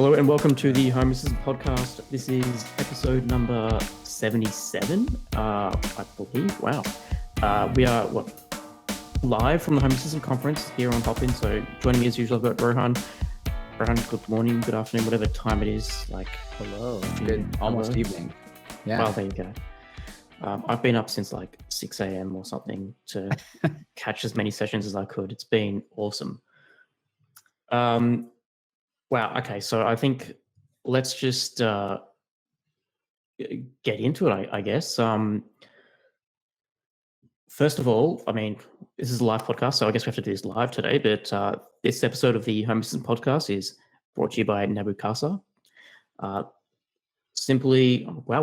Hello and welcome to the Home Assistant Podcast. This is episode number 77, I believe. Wow. We are live from the Home Assistant Conference here on Hopin. So joining me as usual, I've got Rohan. Rohan, good morning, good afternoon, whatever time it is. Hello. Good. Almost evening. Yeah. Well, there you go. I've been up since 6 a.m. or something to catch as many sessions as I could. It's been awesome. Wow. Okay. So I think let's just get into it, I guess. First of all, I mean, this is a live podcast, so I guess we have to do this live today. But this episode of the Home Assistant Podcast is brought to you by Nabu Casa. Wow,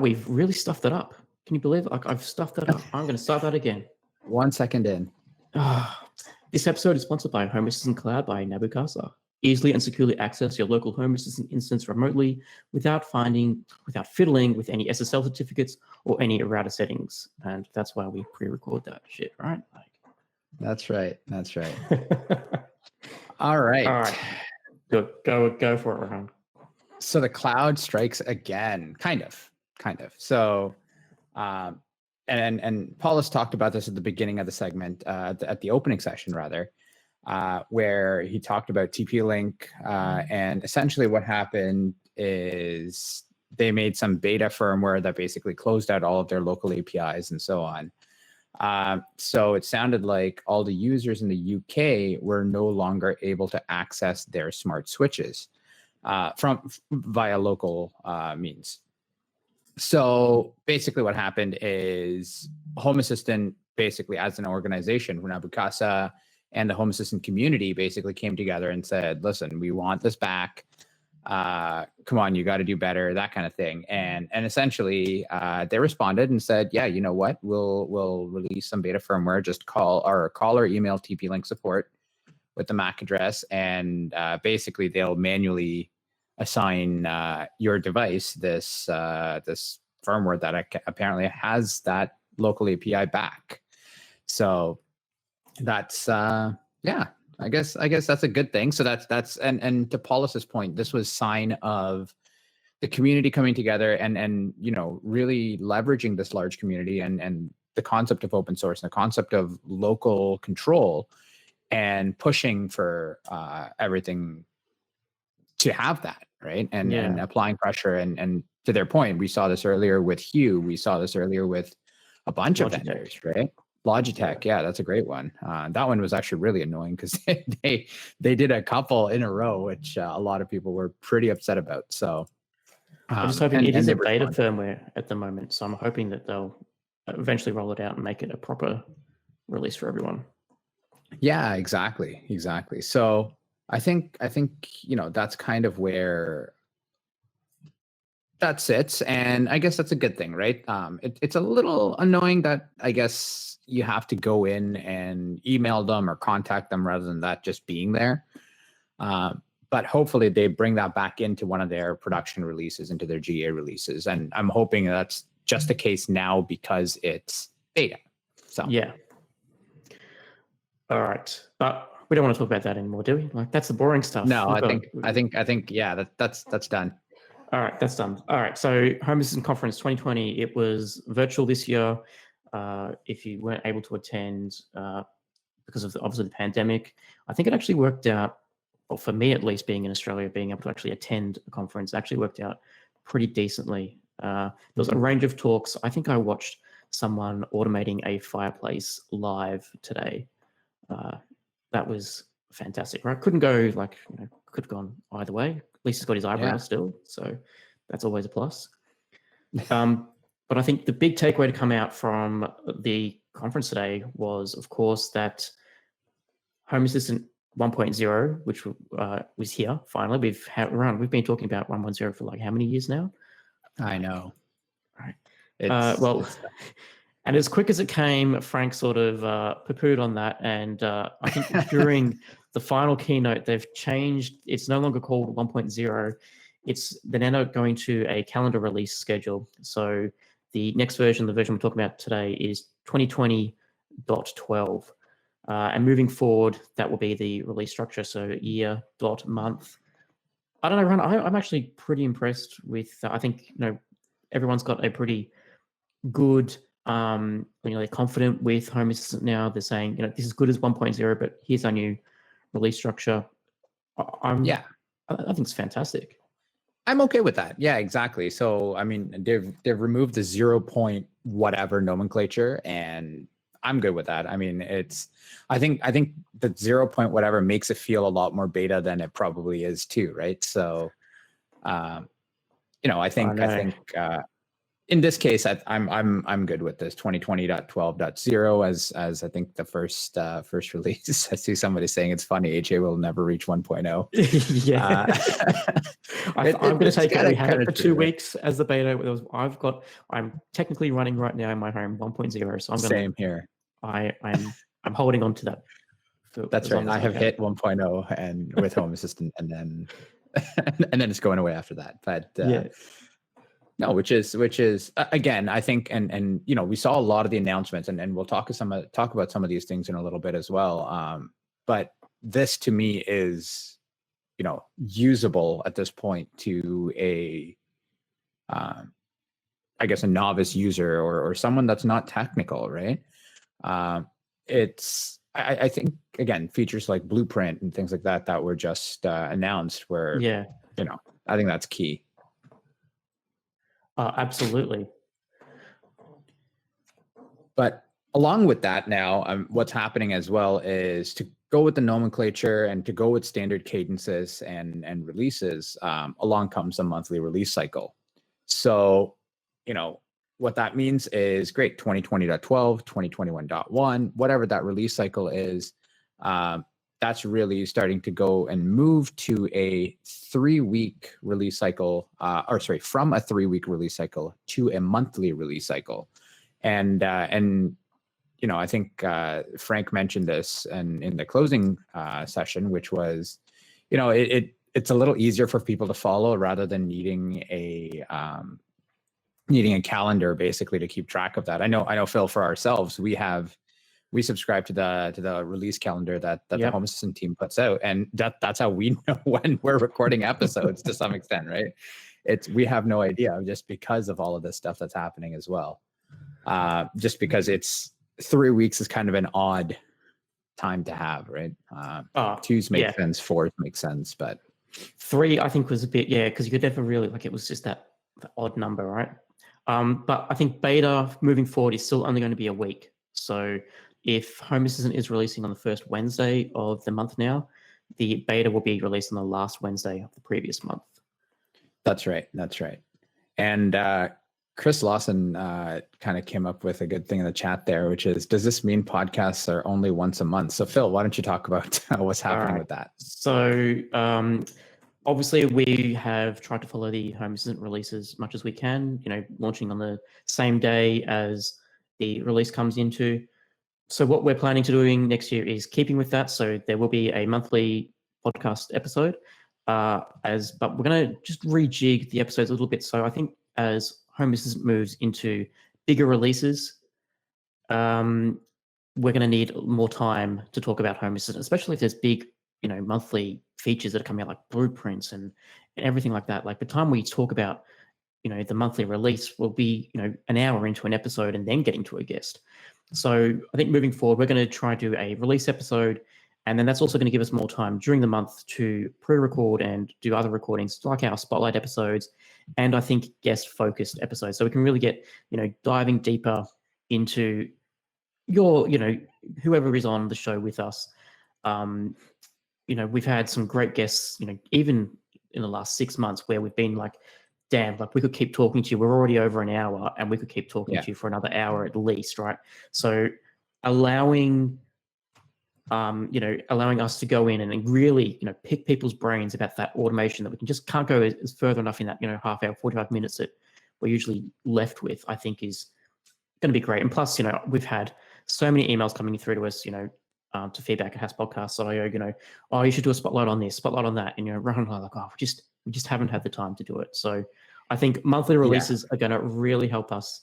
we've really stuffed that up. Can you believe it? I've stuffed that up? I'm going to start that again. 1 second in. This episode is sponsored by Home Assistant Cloud by Nabu Casa. Easily and securely access your local Home Assistant instance remotely without fiddling with any SSL certificates or any router settings. And that's why we pre-record that shit, right? That's right. All right. Good. Go for it, Rohan. So the cloud strikes again, kind of. So, and Paulus talked about this at the beginning of the segment, at the opening session rather. Where he talked about TP-Link, and essentially what happened is they made some beta firmware that basically closed out all of their local APIs and so on. So it sounded like all the users in the UK were no longer able to access their smart switches via local means. So basically what happened is Home Assistant, basically as an organization, Nabu Casa, and the Home Assistant community basically came together and said, listen, we want this back. Come on, you got to do better, that kind of thing. And essentially they responded and said, yeah, you know what, we'll release some beta firmware, just call or email TP-Link support with the MAC address. And basically they'll manually assign your device this firmware that apparently has that local API back. So that's I guess that's a good thing. So that's and to Paulus's point, this was sign of the community coming together and really leveraging this large community and the concept of open source and the concept of local control and pushing for everything to have that, right? And applying pressure and to their point, we saw this earlier with Hue, we saw this earlier with a bunch of vendors, right? Logitech, yeah, that's a great one. That one was actually really annoying because they did a couple in a row, which a lot of people were pretty upset about. So I'm just hoping it is a beta firmware at the moment. So I'm hoping that they'll eventually roll it out and make it a proper release for everyone. Yeah, exactly. So I think that's kind of where that sits, and I guess that's a good thing, right? It's a little annoying that I guess you have to go in and email them or contact them rather than that just being there. But hopefully they bring that back into one of their production releases, into their GA releases, and I'm hoping that's just the case now because it's beta. So yeah. All right, but we don't want to talk about that anymore, do we? That's the boring stuff. No, I think yeah, that's done. All right, that's done. All right, so Home Assistant Conference 2020, it was virtual this year. If you weren't able to attend because of obviously the pandemic, I think it actually worked out, or for me at least, being in Australia, being able to actually attend a conference actually worked out pretty decently. There was a range of talks. I think I watched someone automating a fireplace live today. That was fantastic, right? Couldn't go could have gone either way. At least he's got his eyebrows still, so that's always a plus. But I think the big takeaway to come out from the conference today was, of course, that Home Assistant 1.0, which was here finally. We've been talking about 1.0 for how many years now? I know. Right. And as quick as it came, Frank sort of poo-pooed on that. And I think during the final keynote, they've changed. It's no longer called 1.0. They're now going to a calendar release schedule. So the next version, the version we're talking about today, is 2020.12. And moving forward, that will be the release structure. So year, dot, month. I don't know, Ron. I'm actually pretty impressed with. I think everyone's got a pretty good. They're confident with Home Assistant now. They're saying this is good as 1.0, but here's our new release structure. I think it's fantastic. I'm okay with that. Yeah, exactly. So I mean, they've removed the 0 point whatever nomenclature, and I'm good with that. I mean, I think the 0 point whatever makes it feel a lot more beta than it probably is too, right? So, I think in this case, I'm good with this 2020.12.0 as I think the first release. I see somebody saying it's funny. HA will never reach 1.0. Yeah, I'm going to take it. We had it for 2 weeks as the beta. I'm technically running right now in my home 1.0. So I'm going same here. I'm holding on to that. That's right. I have hit 1.0 and with Home Assistant, and then it's going away after that. But yeah. No, which is again, I think, and we saw a lot of the announcements, and we'll talk about some of these things in a little bit as well. But this to me is, usable at this point to I guess a novice user or someone that's not technical, right? I think again, features like Blueprint and things like that were just announced where I think that's key. Absolutely. But along with that now, what's happening as well is to go with the nomenclature and to go with standard cadences and releases, along comes a monthly release cycle. So, what that means is great, 2020.12, 2021.1, whatever that release cycle is, that's really starting to go and move to a 3-week release cycle, from a 3-week release cycle to a monthly release cycle. And I think Frank mentioned this in the closing session, which was, it's a little easier for people to follow rather than needing a calendar basically to keep track of that. I know, Phil, for ourselves, we subscribe to the release calendar that the Home Assistant team puts out, and that's how we know when we're recording episodes to some extent, right? We have no idea just because of all of this stuff that's happening as well. Just because it's 3 weeks is kind of an odd time to have, right? 2s make sense, 4s make sense, but 3 I think was a bit, because you could never really, it was just that odd number, right? But I think beta moving forward is still only going to be a week. So if Home Assistant is releasing on the first Wednesday of the month now, the beta will be released on the last Wednesday of the previous month. That's right. And Chris Lawson kind of came up with a good thing in the chat there, which is, does this mean podcasts are only once a month? So Phil, why don't you talk about what's happening with that? So obviously we have tried to follow the Home Assistant release as much as we can, launching on the same day as the release comes into. So what we're planning to doing next year is keeping with that. So there will be a monthly podcast episode, but we're going to just rejig the episodes a little bit. So I think as Home Assistant moves into bigger releases, we're going to need more time to talk about Home Assistant, especially if there's big, monthly features that are coming out, like blueprints and everything like that. Like the time we talk about, the monthly release will be, an hour into an episode and then getting to a guest. So I think moving forward, we're going to try to do a release episode, and then that's also going to give us more time during the month to pre-record and do other recordings like our spotlight episodes, and I think guest-focused episodes. So we can really get, diving deeper into your, whoever is on the show with us. We've had some great guests, even in the last 6 months where we've been like, damn, we could keep talking to you. We're already over an hour and we could keep talking to you for another hour at least, right? So allowing us to go in and really, pick people's brains about that automation that we can't go as further enough in that, half hour, 45 minutes that we're usually left with, I think is going to be great. And plus, we've had so many emails coming through to us, to feedback@hasspodcast.io, oh, you should do a spotlight on this, spotlight on that. And, Rohan and I are like, we just haven't had the time to do it. So I think monthly releases are going to really help us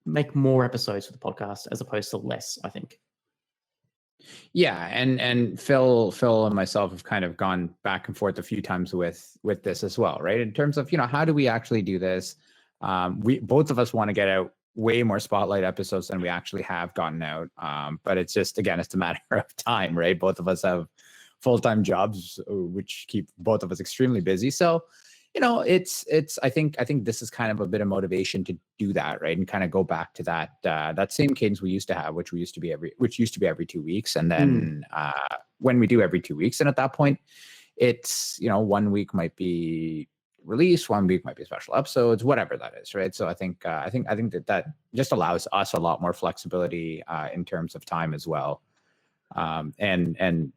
make more episodes for the podcast as opposed to less, I think. Yeah, and Phil and myself have kind of gone back and forth a few times with this as well, right? In terms of, how do we actually do this? We both of us want to get out way more spotlight episodes than we actually have gotten out. But it's just, again, it's a matter of time, right? Both of us have full-time jobs, which keep both of us extremely busy. So, it's I think this is kind of a bit of motivation to do that, right? And kind of go back to that same cadence we used to have, which used to be every 2 weeks. And then when we do every 2 weeks, and at that point, it's 1 week might be release, 1 week might be special episodes, whatever that is, right? So I think that just allows us a lot more flexibility in terms of time as well. And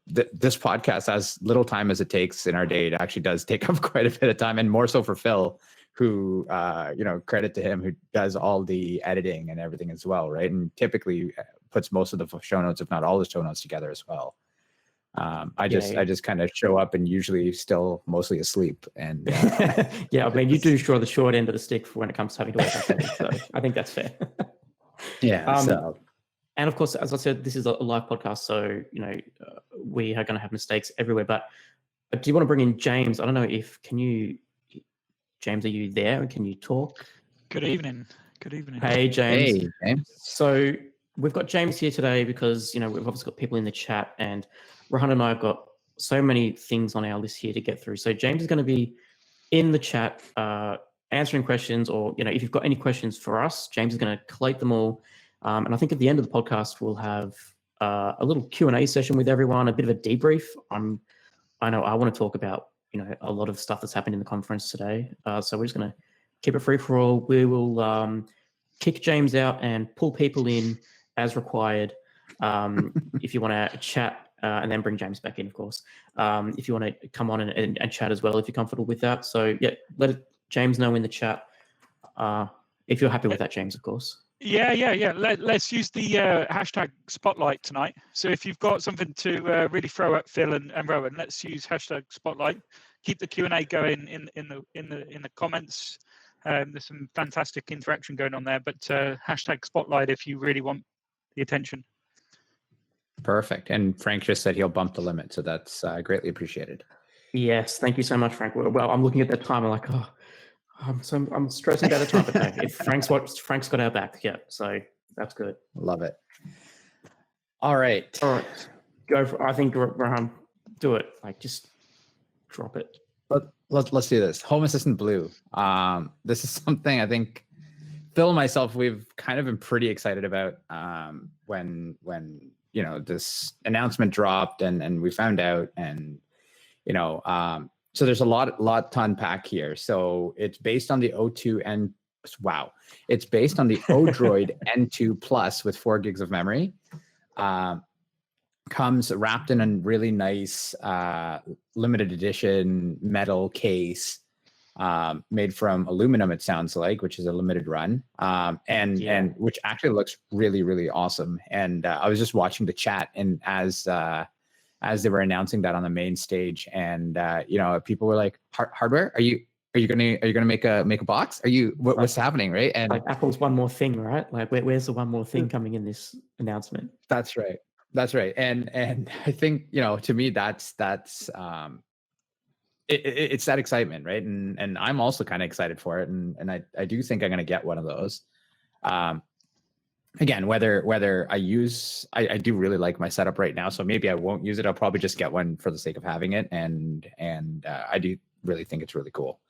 this podcast, as little time as it takes in our day, it actually does take up quite a bit of time, and more so for Phil, who credit to him, who does all the editing and everything as well, right? And typically puts most of the show notes, if not all the show notes, together as well. I just kind of show up and usually still mostly asleep. And yeah, I mean, you do draw the short end of the stick for when it comes to having to work on something, so I think that's fair. Yeah. And of course, as I said, this is a live podcast, so we are going to have mistakes everywhere. But do you want to bring in James? I don't know James, are you there? And can you talk? Good evening. Good evening. Hey, James. Hey, James. So we've got James here today because we've obviously got people in the chat, and Rohan and I have got so many things on our list here to get through. So James is going to be in the chat answering questions, or if you've got any questions for us, James is going to collate them all. And I think at the end of the podcast, we'll have a little Q&A session with everyone, a bit of a debrief. I know I want to talk about, a lot of stuff that's happened in the conference today. So we're just going to keep it free for all. We will kick James out and pull people in as required. If you want to chat and then bring James back in, of course. If you want to come on and chat as well, if you're comfortable with that. So yeah, let James know in the chat if you're happy with that, James, of course. Yeah. Let's use the hashtag spotlight tonight. So if you've got something to really throw at Phil and Rowan, let's use hashtag spotlight. Keep the Q&A going in the comments. There's some fantastic interaction going on there, but hashtag spotlight if you really want the attention. Perfect. And Frank just said he'll bump the limit, so that's greatly appreciated. Yes, thank you so much, Frank. Well, I'm looking at that time. I'm like, I'm stressing about the time, but no, if Frank's got our back, yeah. So that's good. Love it. All right. Go for. I think Rohan, do it. Like, just drop it. Let's do this. Home Assistant Blue. This is something I think Phil and myself, we've kind of been pretty excited about when this announcement dropped and we found out, and so there's a lot to unpack here. So it's based on the O2 it's based on the Odroid N2 Plus with 4 gigs of memory. Comes wrapped in a really nice limited edition metal case, made from aluminum, it sounds like, which is a limited run, and which actually looks really, really awesome. And I was just watching the chat, and as they were announcing that on the main stage, and people were like, "Hardware? Are you gonna make a box? Are you what's happening?" Right? And like Apple's one more thing, right? Like, where's the one more thing coming in this announcement? That's right. And I think to me that's it's that excitement, right? And I'm also kind of excited for it, and I do think I'm gonna get one of those. Again, whether I do really like my setup right now, so maybe I won't use it. I'll probably just get one for the sake of having it, and I do really think it's really cool.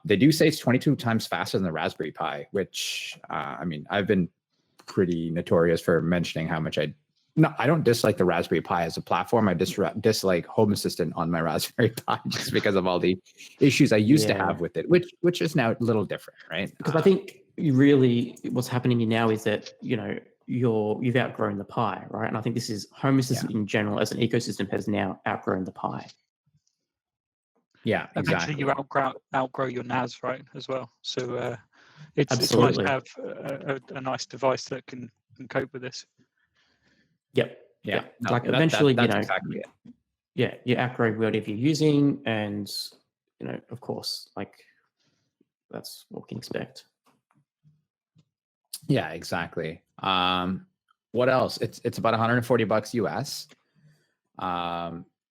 They do say it's 22 times faster than the Raspberry Pi, which I've been pretty notorious for mentioning how much I don't dislike the Raspberry Pi as a platform. I dislike Home Assistant on my Raspberry Pi just because of all the issues I used to have with it, which is now a little different, right? Because I think what's happening now is that you've outgrown the Pi, right? And I think this is Home Assistant in general as an ecosystem has now outgrown the Pi. Yeah, exactly. Eventually, you outgrow your NAS, right, as well. So it's nice to have a nice device that can cope with this. Yep. Yeah. No, like eventually, that's exactly it. Yeah, you outgrow whatever you're using, and of course, like that's what we can expect. Yeah, exactly. One what else? It's about $140 US.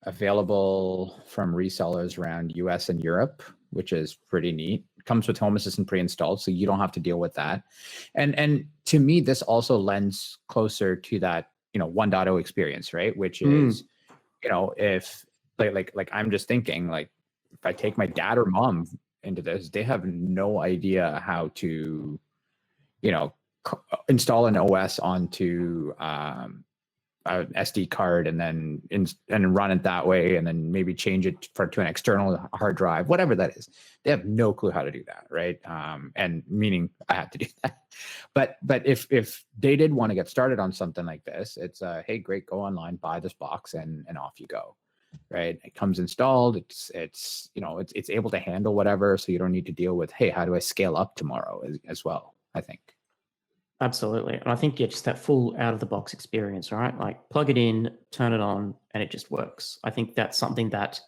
Available from resellers around US and Europe, which is pretty neat. Comes with Home Assistant pre-installed, so you don't have to deal with that. And to me, this also lends closer to that 1.0 experience, right? Which is if like I'm just thinking, like, if I take my dad or mom into this, they have no idea how to install an OS onto an SD card and then run it that way, and then maybe change it to an external hard drive, whatever that is. They have no clue how to do that, right? And meaning I have to do that. But if they did want to get started on something like this, it's hey, great, go online, buy this box, and off you go, right? It comes installed. It's able to handle whatever, so you don't need to deal with, hey, how do I scale up tomorrow as well, I think. Absolutely. And I think, just that full out of the box experience, right? Like, plug it in, turn it on, and it just works. I think that's something that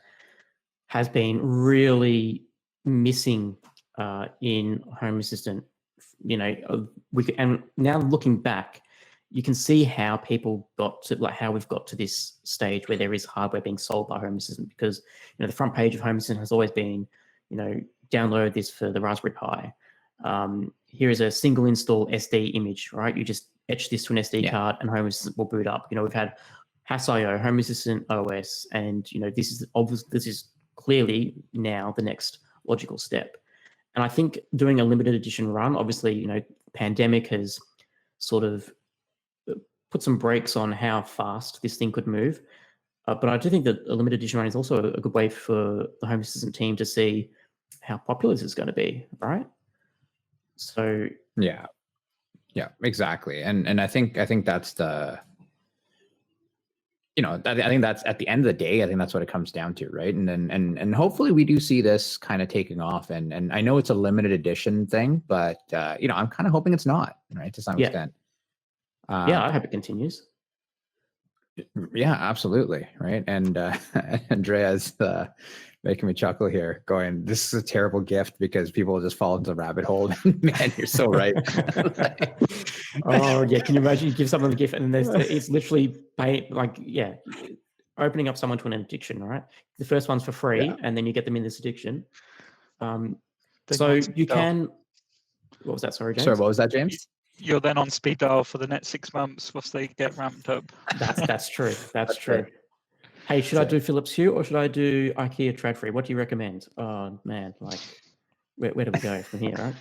has been really missing in Home Assistant. And now looking back, you can see how people got to, like, how we've got to this stage where there is hardware being sold by Home Assistant, because the front page of Home Assistant has always been, download this for the Raspberry Pi. Here is a single install SD image, right? You just etch this to an SD card and Home Assistant will boot up. We've had HAS.io, Home Assistant OS, and this is clearly now the next logical step. And I think doing a limited edition run, obviously, pandemic has sort of put some brakes on how fast this thing could move. But I do think that a limited edition run is also a good way for the Home Assistant team to see how popular this is going to be, right? So yeah, exactly. And I think that's the, I think that's, at the end of the day, I think that's what it comes down to, right? And then and hopefully we do see this kind of taking off. And I know it's a limited edition thing, but I'm kind of hoping it's not, right, to some extent. I hope it continues. Yeah, absolutely, right. And Andrea's making me chuckle here, going, this is a terrible gift because people will just fall into the rabbit hole. Man, you're so right. Oh yeah, can you imagine you give someone the gift and it's literally opening up someone to an addiction, right? The first one's for free, and then you get them in this addiction. So you can. What was that? Sorry, James. Sorry, what was that, James? You're then on speed dial for the next 6 months once they get ramped up. That's true. That's true. Hey, should I do Philips Hue or should I do IKEA Trad-Free? What do you recommend? Oh man, like where do we go from here, right?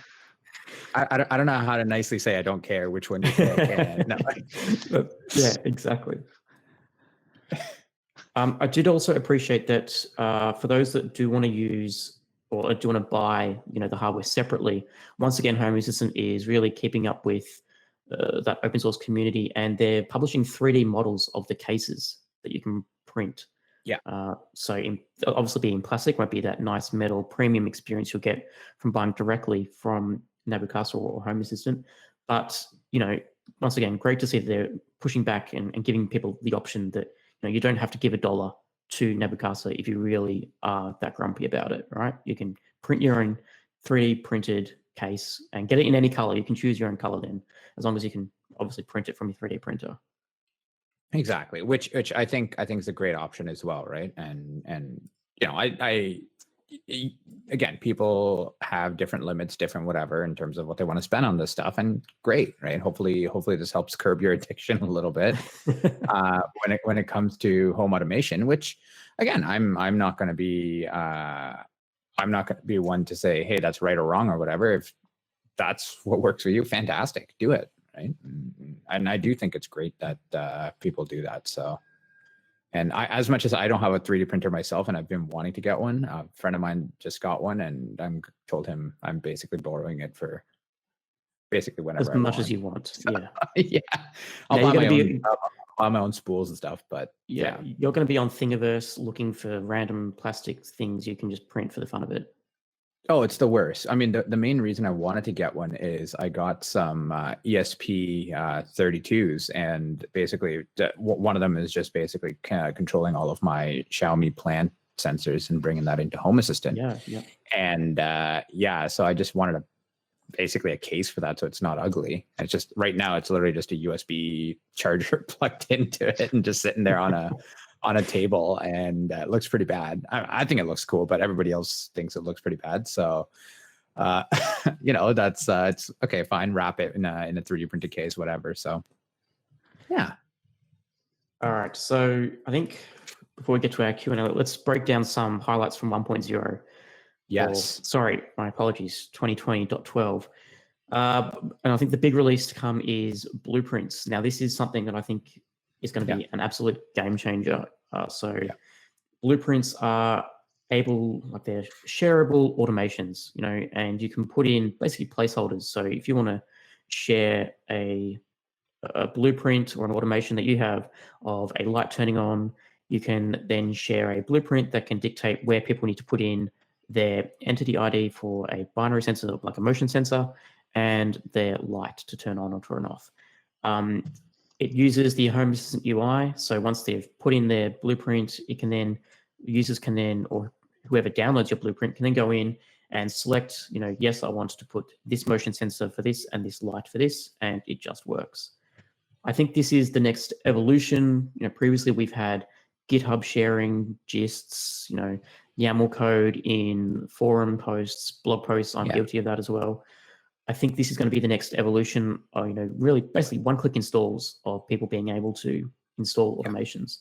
I don't know how to nicely say I don't care which one you say I can. No. Yeah, exactly. I did also appreciate that for those that do want to use or do want to buy, the hardware separately, once again, Home Assistant is really keeping up with that open source community, and they're publishing 3D models of the cases that you can print. Yeah. Obviously being plastic won't be that nice metal premium experience you'll get from buying directly from Nabu, Casa or Home Assistant. But, once again, great to see that they're pushing back and giving people the option that, you don't have to give $1 to Nabu, Casa if you really are that grumpy about it, right? You can print your own 3D printed case and get it in any color. You can choose your own color then, as long as you can obviously print it from your 3D printer. Exactly, which I think is a great option as well, right? And I again, people have different limits, different whatever in terms of what they want to spend on this stuff, and great, right? Hopefully this helps curb your addiction a little bit when it comes to home automation. Which, again, I'm not going to be one to say, hey, that's right or wrong or whatever. If that's what works for you, fantastic, do it. Right. And I do think it's great that people do that. So, and as much as I don't have a 3D printer myself, and I've been wanting to get one, a friend of mine just got one, and I'm told him I'm basically borrowing it for basically whenever as much as you want. So, yeah. I'll buy my own spools and stuff, but you're going to be on Thingiverse looking for random plastic things you can just print for the fun of it. Oh, it's the worst. I mean, the main reason I wanted to get one is I got some ESP 32s, and basically one of them is just basically controlling all of my Xiaomi plant sensors and bringing that into Home Assistant. Yeah. And so I just wanted to basically a case for that, so it's not ugly. And it's just right now it's literally just a USB charger plugged into it and just sitting there on a table, and it looks pretty bad. I think it looks cool, but everybody else thinks it looks pretty bad. So that's it's okay, fine, wrap it in a 3D printed case, whatever. So yeah. All right. So I think before we get to our Q&A, let's break down some highlights from 1.0. Yes. Sorry, my apologies, 2020.12. And I think the big release to come is blueprints. Now, this is something that I think is going to be an absolute game changer. Blueprints are they're shareable automations, and you can put in basically placeholders. So if you want to share a blueprint or an automation that you have of a light turning on, you can then share a blueprint that can dictate where people need to put in their entity ID for a binary sensor, like a motion sensor, and their light to turn on or turn off. It uses the Home Assistant UI. So once they've put in their blueprint, users can then, or whoever downloads your blueprint can then go in and select, yes, I want to put this motion sensor for this and this light for this, and it just works. I think this is the next evolution. Previously we've had GitHub sharing gists, YAML code in forum posts, blog posts. I'm guilty of that as well. I think this is going to be the next evolution of, really basically one-click installs of people being able to install automations.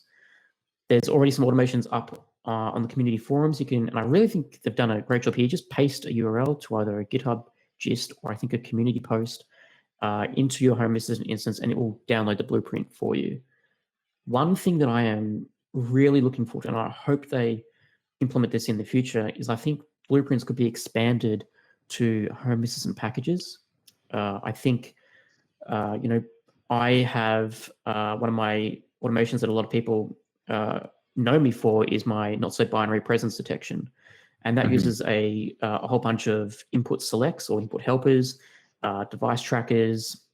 There's already some automations up on the community forums. And I really think they've done a great job here. Just paste a URL to either a GitHub gist or I think a community post into your Home Assistant instance, and it will download the blueprint for you. One thing that I am really looking forward to, and I hope they implement this in the future, is I think blueprints could be expanded to Home Assistant packages. I think, I have one of my automations that a lot of people know me for is my not so binary presence detection. And that uses a whole bunch of input selects or input helpers, device trackers,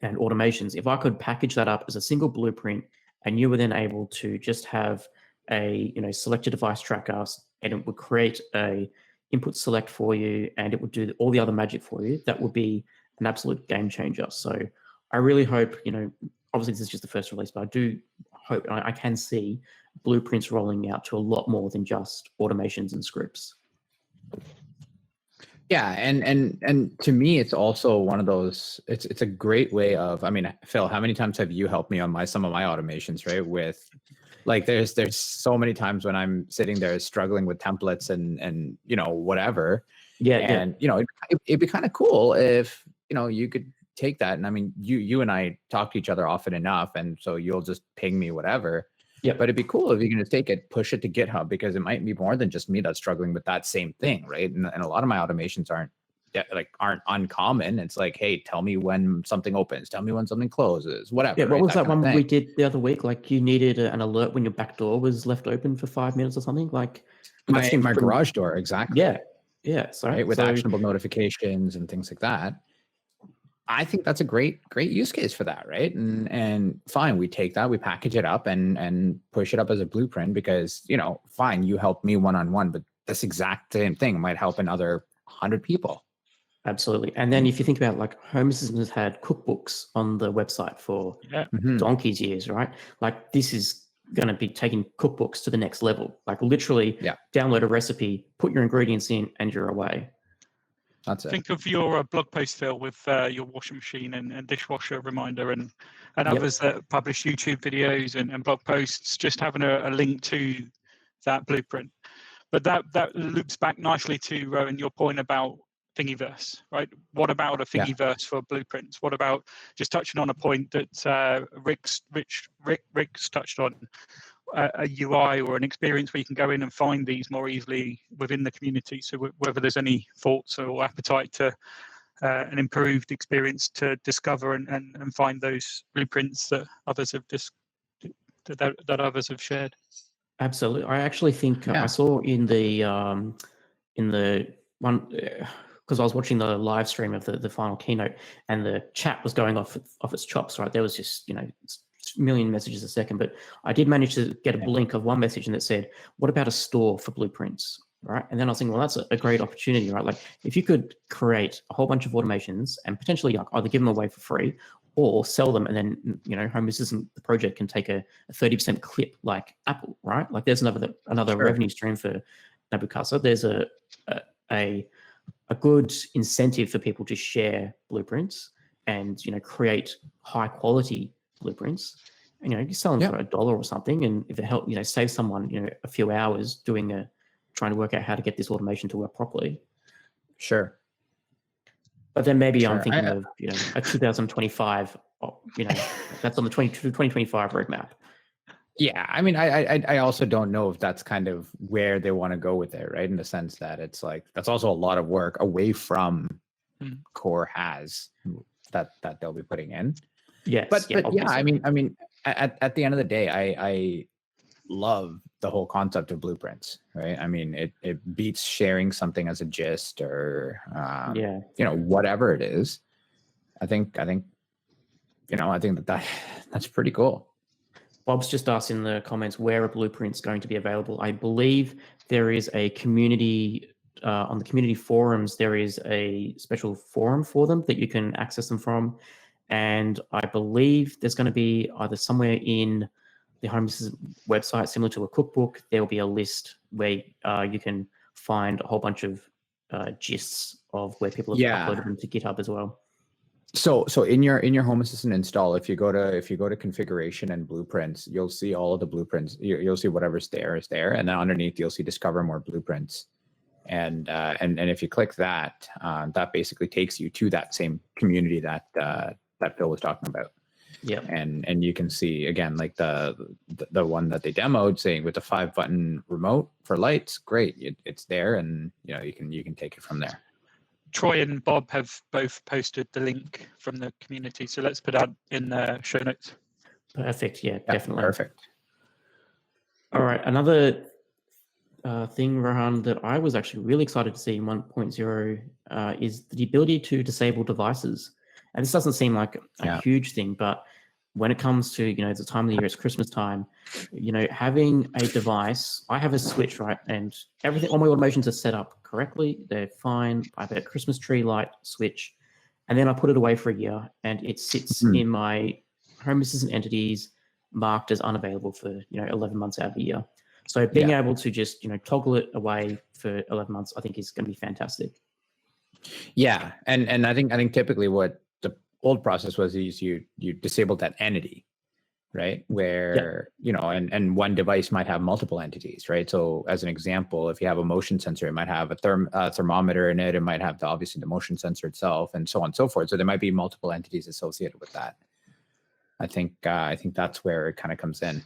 and automations. If I could package that up as a single blueprint, and you were then able to just have a select a device tracker, and it would create a input select for you, and it would do all the other magic for you, that would be an absolute game changer. So I really hope, obviously this is just the first release, but I do hope I can see blueprints rolling out to a lot more than just automations and scripts. Yeah, and to me, it's also one of those. It's a great way of. I mean, Phil, how many times have you helped me on some of my automations, right? With there's so many times when I'm sitting there struggling with templates and whatever. And it'd be kind of cool if you could take that. And I mean, you and I talk to each other often enough, and so you'll just ping me whatever. Yeah, but it'd be cool if you can just take it, push it to GitHub, because it might be more than just me that's struggling with that same thing, right? And a lot of my automations aren't uncommon. It's like, hey, tell me when something opens, tell me when something closes, whatever. Yeah, what was that one we did the other week? Like you needed an alert when your back door was left open for 5 minutes or something. Like my garage door, exactly. Yeah. Sorry, right, with actionable notifications and things like that. I think that's a great use case for that, right? And fine, we take that, we package it up and push it up as a blueprint, because fine, you help me one-on-one, but this exact same thing might help another 100 people. Absolutely. And then if you think about Home Assistant has had cookbooks on the website for donkey's years, right? Like this is going to be taking cookbooks to the next level. Like literally download a recipe, put your ingredients in, and you're away. That's it. Think of your blog post, Phil, with your washing machine and dishwasher reminder and others that publish YouTube videos and blog posts, just having a link to that blueprint. But that loops back nicely to, Rohan, your point about Thingiverse, right? What about a Thingiverse for blueprints? What about just touching on a point that Rick's touched on, a UI or an experience where you can go in and find these more easily within the community. So whether there's any thoughts or appetite to an improved experience to discover and find those blueprints that others have that others have shared. Absolutely. I actually think I saw in the one, because I was watching the live stream of the final keynote, and the chat was going off its chops, right? There was just, million messages a second, but I did manage to get a link of one message, and it said, what about a store for blueprints? right? And then I was thinking, well, that's a great opportunity, right? Like if you could create a whole bunch of automations and potentially like either give them away for free or sell them, and then Home Assistant, the project, can take a 30% clip like Apple, right? Like there's another Sure. revenue stream for Nabu Casa. There's a good incentive for people to share blueprints and create high quality blueprints. And you sell them for $1 or something, and if it help save someone a few hours trying to work out how to get this automation to work properly. Sure. But then maybe I'm Sure. thinking of a 2025, that's on the 2025 roadmap. Yeah, I mean, I also don't know if that's kind of where they want to go with it, right? In the sense that it's like that's also a lot of work away from core has that they'll be putting in. Yes, but yeah, obviously. I mean, at the end of the day, I love the whole concept of blueprints, right? I mean, it beats sharing something as a gist or whatever it is. I think that's pretty cool. Bob's just asked in the comments, where are blueprints going to be available? I believe there is a community, on the community forums, there is a special forum for them that you can access them from. And I believe there's going to be either somewhere in the Home Assistant website, similar to a cookbook, there will be a list where you can find a whole bunch of gists of where people have uploaded them to GitHub as well. So in your Home Assistant install, if you go to configuration and blueprints, you'll see all of the blueprints. You'll see whatever's there is there, and then underneath you'll see discover more blueprints. And if you click that, that basically takes you to that same community that Phil was talking about. Yeah. And you can see again, like the one that they demoed, saying with the 5-button remote for lights, great, it's there, and you can take it from there. Troy and Bob have both posted the link from the community, so let's put that in the show notes. Perfect. Yeah, definitely. Perfect. All right. Another thing, Rohan, that I was actually really excited to see in 1.0 is the ability to disable devices. And this doesn't seem like a huge thing, but when it comes to, the time of the year, it's Christmas time, having a device, I have a switch, right? And everything, all my automations are set up correctly. They're fine. I have a Christmas tree light switch, and then I put it away for a year, and it sits in my Home Assistant entities marked as unavailable for, 11 months out of the year. So being able to just, toggle it away for 11 months, I think is going to be fantastic. Yeah. And I think typically what the old process was is you disabled that entity, right? Where, and one device might have multiple entities, right? So as an example, if you have a motion sensor, it might have a thermometer in it. It might have obviously the motion sensor itself, and so on and so forth. So there might be multiple entities associated with that. I think that's where it kind of comes in.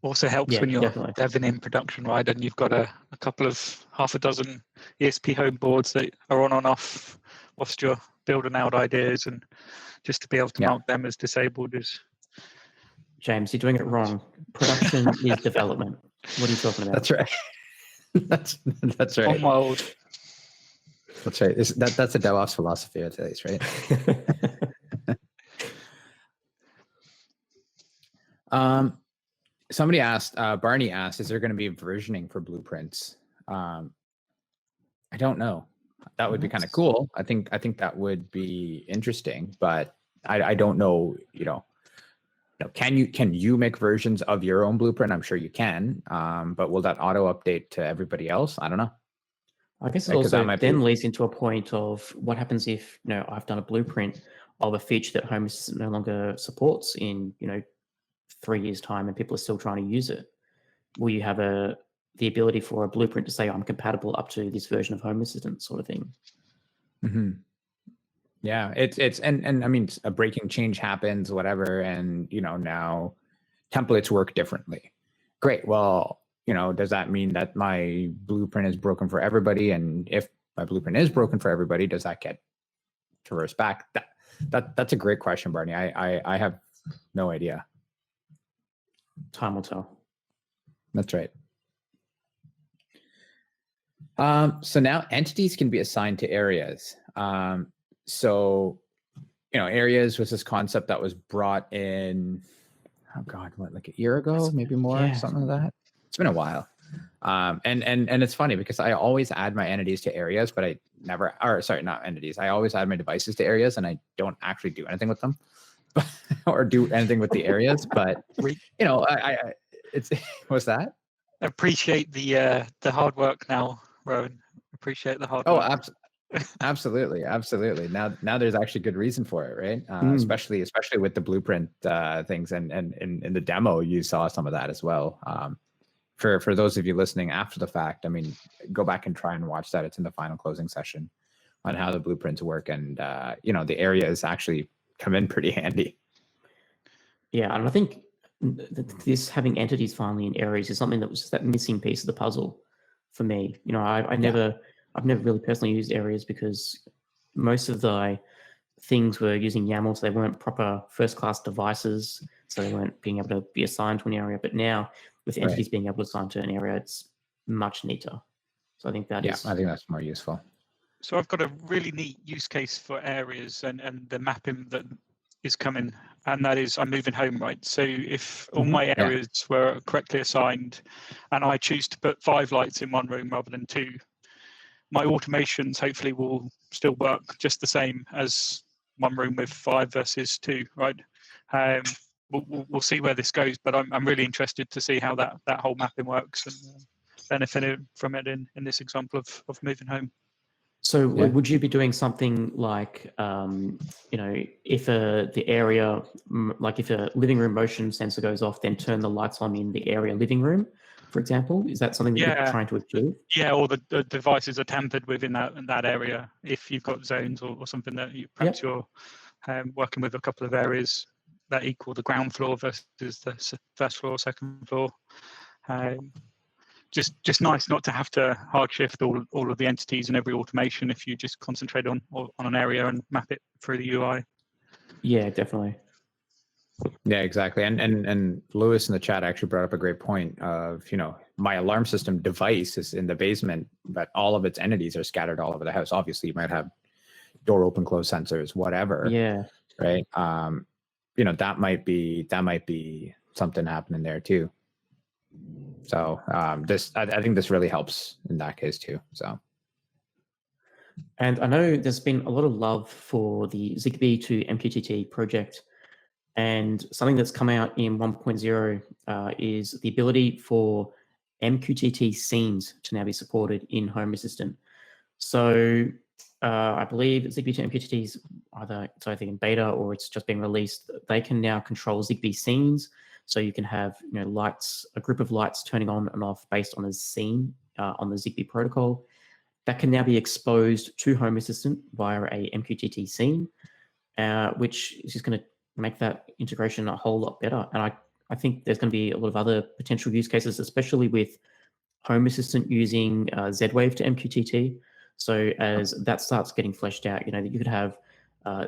Also helps when you're deving in production, right? And you've got a couple of half a dozen ESP home boards that are on and off whilst you're building out ideas, and just to be able to mark them as disabled is. James, you're doing it wrong. Production is development. What are you talking about? That's right. that's right. On my old. That's right. That's a DevOps philosophy, at least, right? Somebody asked, Barney asked, is there going to be versioning for blueprints? I don't know. That would be kind of cool. I think that would be interesting, but I don't know, can you make versions of your own blueprint? I'm sure you can, but will that auto update to everybody else? I don't know. I guess it also then leads into a point of what happens if, I've done a blueprint of a feature that Home Assistant no longer supports in, 3 years' time, and people are still trying to use it. Will you have the ability for a blueprint to say I'm compatible up to this version of Home Assistant, sort of thing? Mm-hmm. Yeah, it's and I mean, a breaking change happens, whatever, and now templates work differently. Great. Well, does that mean that my blueprint is broken for everybody? And if my blueprint is broken for everybody, does that get traversed back? That's a great question, Barney. I have no idea. Time will tell. That's right. So now entities can be assigned to areas. So, areas was this concept that was brought in, like a year ago, maybe more, something like that. It's been a while. And it's funny because I always add my entities to areas, but I never, or sorry, not entities. I always add my devices to areas, and I don't actually do anything with them, or do anything with the areas. But you know, I it's what's that? Appreciate the hard work now, Rowan. Appreciate the hard Oh, work. absolutely. Now there's actually good reason for it, right? Especially with the blueprint things, and in the demo you saw some of that as well. For those of you listening after the fact, I mean, go back and try and watch that. It's in the final closing session on how the blueprints work, and you know, the areas actually come in pretty handy. Yeah, and I think this having entities finally in areas is something that was just that missing piece of the puzzle for me. You know, I've never really personally used areas because most of the things were using YAML, so they weren't proper first-class devices, so they weren't being able to be assigned to an area. But now, with entities being able to assign to an area, it's much neater. So I think that is. I think that's more useful. So I've got a really neat use case for areas and the mapping that is coming, and that is I'm moving home, right? So if all my areas were correctly assigned and I choose to put 5 lights in one room rather than 2, my automations hopefully will still work just the same as one room with 5 versus 2, right? We'll see where this goes, but I'm really interested to see how that whole mapping works and benefited from it in this example of moving home. So would you be doing something like, you know, if the area, like if a living room motion sensor goes off, then turn the lights on in the area living room, for example? Is that something that you're trying to achieve? Yeah, or the devices are tampered with in that area. If you've got zones or something that perhaps you're working with a couple of areas that equal the ground floor versus the first floor, second floor. Just nice not to have to hard shift all of the entities and every automation if you just concentrate on an area and map it through the UI. Yeah, definitely. Yeah, exactly. And Lewis in the chat actually brought up a great point of, you know, my alarm system device is in the basement, but all of its entities are scattered all over the house. Obviously, you might have door open close sensors, whatever. Yeah. Right. You know, that might be something happening there too. So I think this really helps in that case too. So. And I know there's been a lot of love for the Zigbee to MQTT project, and something that's come out in 1.0 is the ability for MQTT scenes to now be supported in Home Assistant. So I believe Zigbee to MQTT is either in beta or it's just been released. They can now control Zigbee scenes, so you can have, you know, lights, a group of lights turning on and off based on a scene on the Zigbee protocol. That can now be exposed to Home Assistant via a MQTT scene, which is just going to make that integration a whole lot better. And I think there's going to be a lot of other potential use cases, especially with Home Assistant using Z-Wave to MQTT. So as that starts getting fleshed out, you know, you could have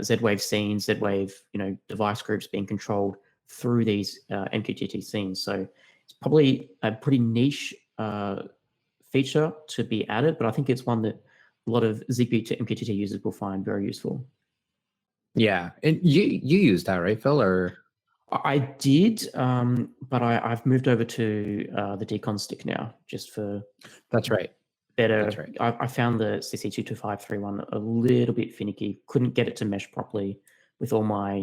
Z-Wave scenes, Z-Wave, you know, device groups being controlled through these MQTT scenes. So it's probably a pretty niche feature to be added, but I think it's one that a lot of Zigbee to MQTT users will find very useful. Yeah, and you used that, right, Phil? Or I did, but I've moved over to the Decon stick now, just for that's right. Better. That's right. I found the CC22531 a little bit finicky. Couldn't get it to mesh properly with all my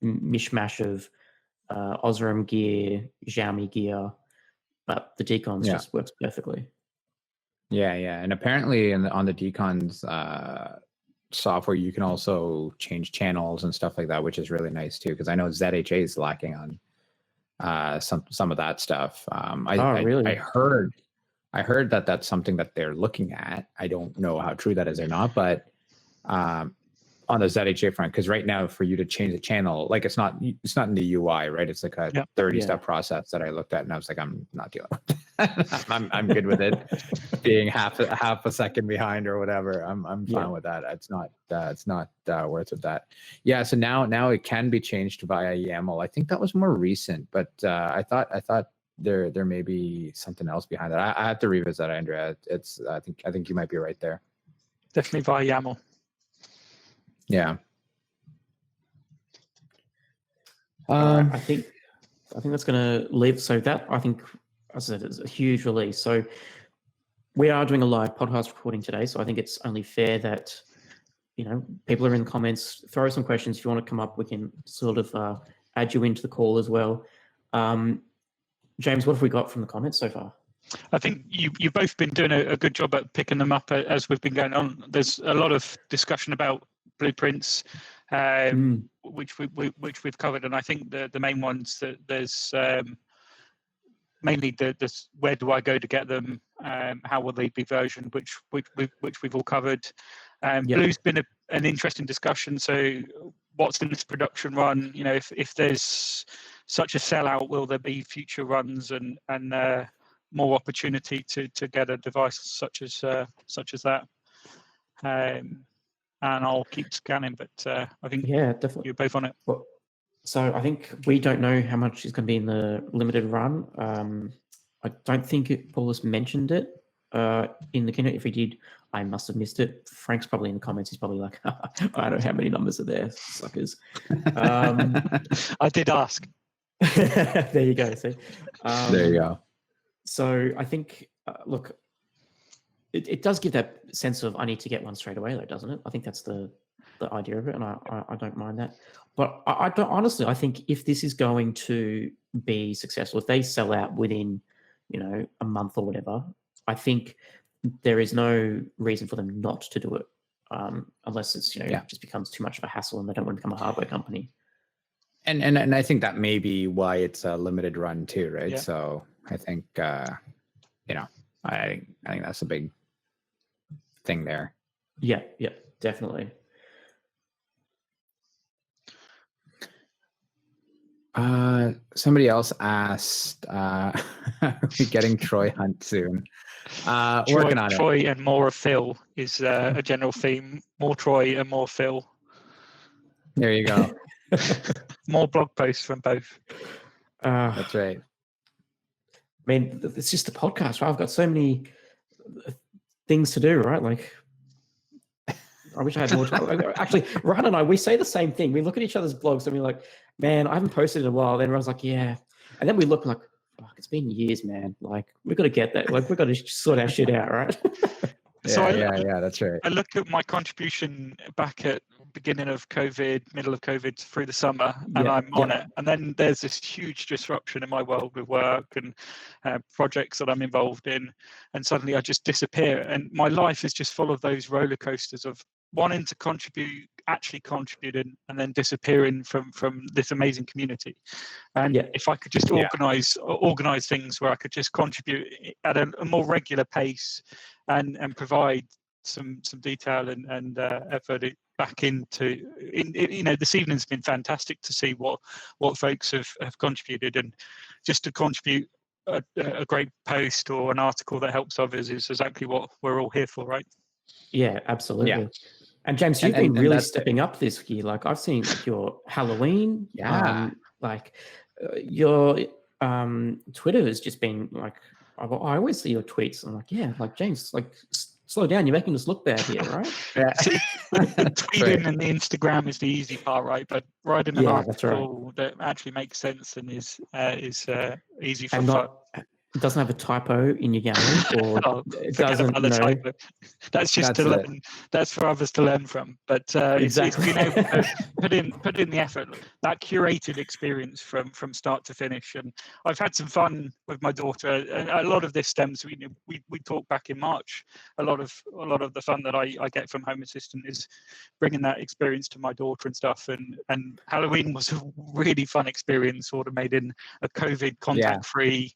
mishmash of Osram gear, Xiaomi gear, but the Decons just works perfectly. Yeah, and apparently on the Decons software, you can also change channels and stuff like that, which is really nice too. Because I know ZHA is lacking on some of that stuff. Really? I heard that that's something that they're looking at. I don't know how true that is or not, but on the ZHA front, because right now for you to change the channel, like it's not in the UI, right? It's like a 30-step process that I looked at, and I was like, I'm not dealing with that. I'm good with it being half a second behind or whatever. I'm fine with that. It's not worth it. That. Yeah. So now it can be changed via YAML. I think that was more recent, but I thought there may be something else behind that. I have to revisit that, Andrea. I think you might be right there. Definitely via YAML. Yeah. I think that's going to leave. So that I think as I said, it's a huge release. So we are doing a live podcast recording today. So I think it's only fair that, people are in the comments. Throw some questions. If you want to come up, we can sort of add you into the call as well. James, what have we got from the comments so far? I think you've both been doing a good job at picking them up as we've been going on. There's a lot of discussion about blueprints, which we've covered, and I think the main ones that there's mainly the where do I go to get them, how will they be versioned, which we've all covered. Blue's been an interesting discussion. So what's in this production run? If there's such a sellout, will there be future runs and more opportunity to get a device such as that? And I'll keep scanning, but I think definitely you're both on it. Well, so I think we don't know how much is going to be in the limited run. I don't think Paulus mentioned it in the keynote. If he did, I must have missed it. Frank's probably in the comments. He's probably like, I don't know how many numbers are there, suckers. I did ask. There you go. See? There you go. So I think, look, it does give that sense of I need to get one straight away, though, doesn't it? I think that's the idea of it, and I don't mind that. But I don't honestly. I think if this is going to be successful, if they sell out within, a month or whatever, I think there is no reason for them not to do it, unless it's it just becomes too much of a hassle and they don't want to become a hardware company. And I think that may be why it's a limited run too, right? Yeah. So I think I think that's a big thing there. Yeah, definitely. Somebody else asked, are we getting Troy Hunt soon? Working on Troy it. And more of Phil is a general theme. More Troy and more Phil. There you go. More blog posts from both. That's right. I mean, it's just a podcast, right? I've got so many things to do, right? Like, I wish I had more time. Actually, Rohan and I, we say the same thing. We look at each other's blogs and we're like, man, I haven't posted in a while. Then everyone's like, yeah. And then we look like, fuck, it's been years, man. Like, we've got to get that. Like, we've got to sort our shit out, right? Yeah, that's right. I look at my contribution back at beginning of COVID, middle of COVID through the summer, and I'm on it. And then there's this huge disruption in my world with work and projects that I'm involved in, and suddenly I just disappear. And my life is just full of those roller coasters of wanting to contribute, actually contributing, and then disappearing from this amazing community. And if I could just organize things where I could just contribute at a more regular pace and provide some detail and effort back into this evening's been fantastic to see what folks have contributed, and just to contribute a great post or an article that helps others is exactly what we're all here for, right? Yeah, absolutely. Yeah. And James, you've been really stepping up this year. Like, I've seen your Halloween. Yeah. Your Twitter has just been like, I always see your tweets. I'm like, yeah, like, James, like, slow down. You're making us look bad here, right? Tweeting and the Instagram is the easy part, right? But writing an article that actually makes sense and is easy for fun. It doesn't have a typo in your gallery, or it doesn't. Typo. That's just to learn. That's for others to learn from. But exactly, it's put in the effort. That curated experience from start to finish, and I've had some fun with my daughter. A lot of this stems. We talked back in March. A lot of the fun that I get from Home Assistant is bringing that experience to my daughter and stuff. And Halloween was a really fun experience, sort of made in a COVID contact-free.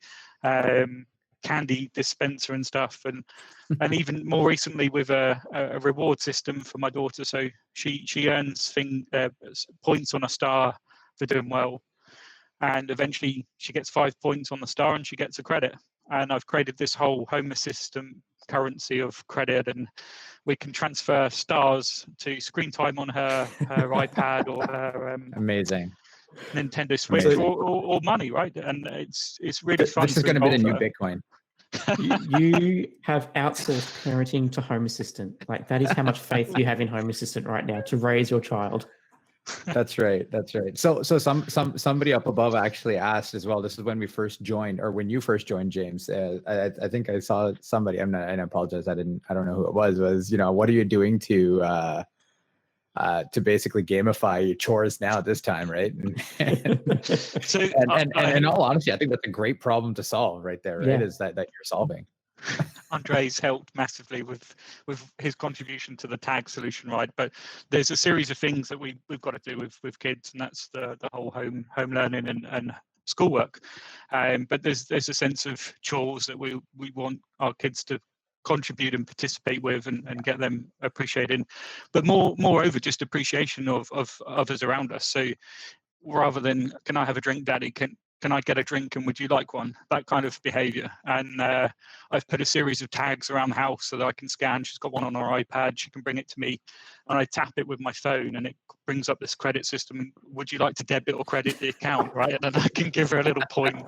Candy dispenser and stuff, and even more recently with a reward system for my daughter, so she earns points on a star for doing well, and eventually she gets 5 points on the star and she gets a credit. And I've created this whole Home Assistant currency of credit, and we can transfer stars to screen time on her iPad or her amazing Nintendo Switch or money, right? And it's really fun. This is going to be the new Bitcoin. You have outsourced parenting to Home Assistant. Like, that is how much faith you have in Home Assistant right now to raise your child. That's right. That's right. So somebody up above actually asked as well. This is when we first joined, or when you first joined, James. I think I saw somebody. And I apologize. I don't know who it was. Was what are you doing to basically gamify your chores now at this time, right? So, and in all honesty, I think that's a great problem to solve right there, right? Yeah. Is that you're solving. Andre's helped massively with his contribution to the tag solution, right? But there's a series of things that we've got to do with kids, and that's the whole home learning and schoolwork. But there's a sense of chores that we want our kids to contribute and participate with and get them appreciating, but moreover just appreciation of others around us. So rather than can I have a drink, Daddy, can I get a drink and would you like one? That kind of behavior. And I've put a series of tags around the house so that I can scan. She's got one on her iPad. She can bring it to me and I tap it with my phone and it brings up this credit system. Would you like to debit or credit the account, right? And then I can give her a little point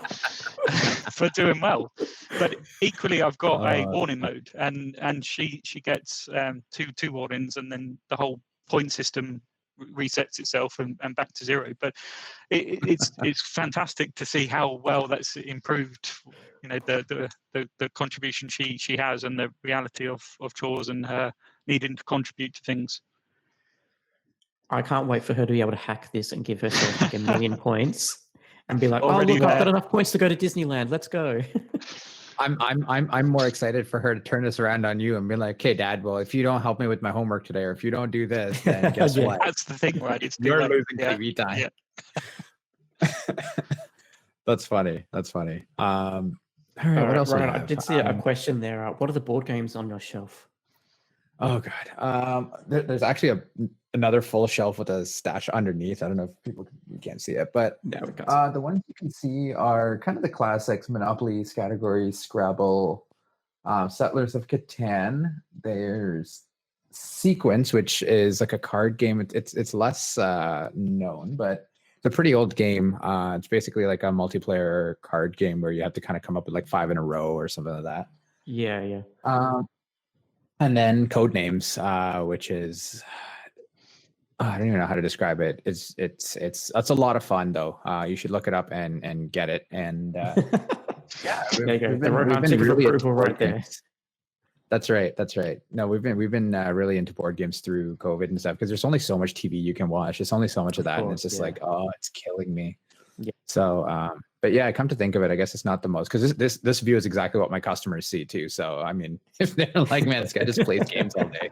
for doing well. But equally, I've got a warning mode and she gets two warnings and then the whole point system resets itself and back to zero. But it's fantastic to see how well that's improved, the contribution she has and the reality of chores and her needing to contribute to things. I can't wait for her to be able to hack this and give herself like 1 million points and be like, Already oh look, I've got there. enough points to go to Disneyland, let's go. I'm more excited for her to turn this around on you and be like, "Okay, Dad. Well, if you don't help me with my homework today, or if you don't do this, then guess Yeah. what? That's the thing, right? It's You're like, losing TV time." Yeah. That's funny. That's funny. All right. What else? Rohan, we I have? did see a question there. What are the board games on your shelf? Oh God. There's actually another full shelf with a stash underneath. I don't know if you can't see it, but No, we can't see. the ones you can see are kind of the classics: Monopoly, Category, Scrabble, Settlers of Catan. There's Sequence, which is like a card game. It's less known, but it's a pretty old game. It's basically like a multiplayer card game where you have to kind of come up with like 5 in a row or something like that. Yeah. And then Codenames, which is I don't even know how to describe it. It's a lot of fun though. You should look it up and get it. And yeah, there you go. The Rohan tick of approval right there. That's right. No, we've been really into board games through COVID and stuff because there's only so much TV you can watch. There's only so much of that, and it's just like, oh, it's killing me. Yeah. So, but yeah, come to think of it, I guess it's not the most because this view is exactly what my customers see too. So, I mean, if they're like, man, this guy just plays games all day.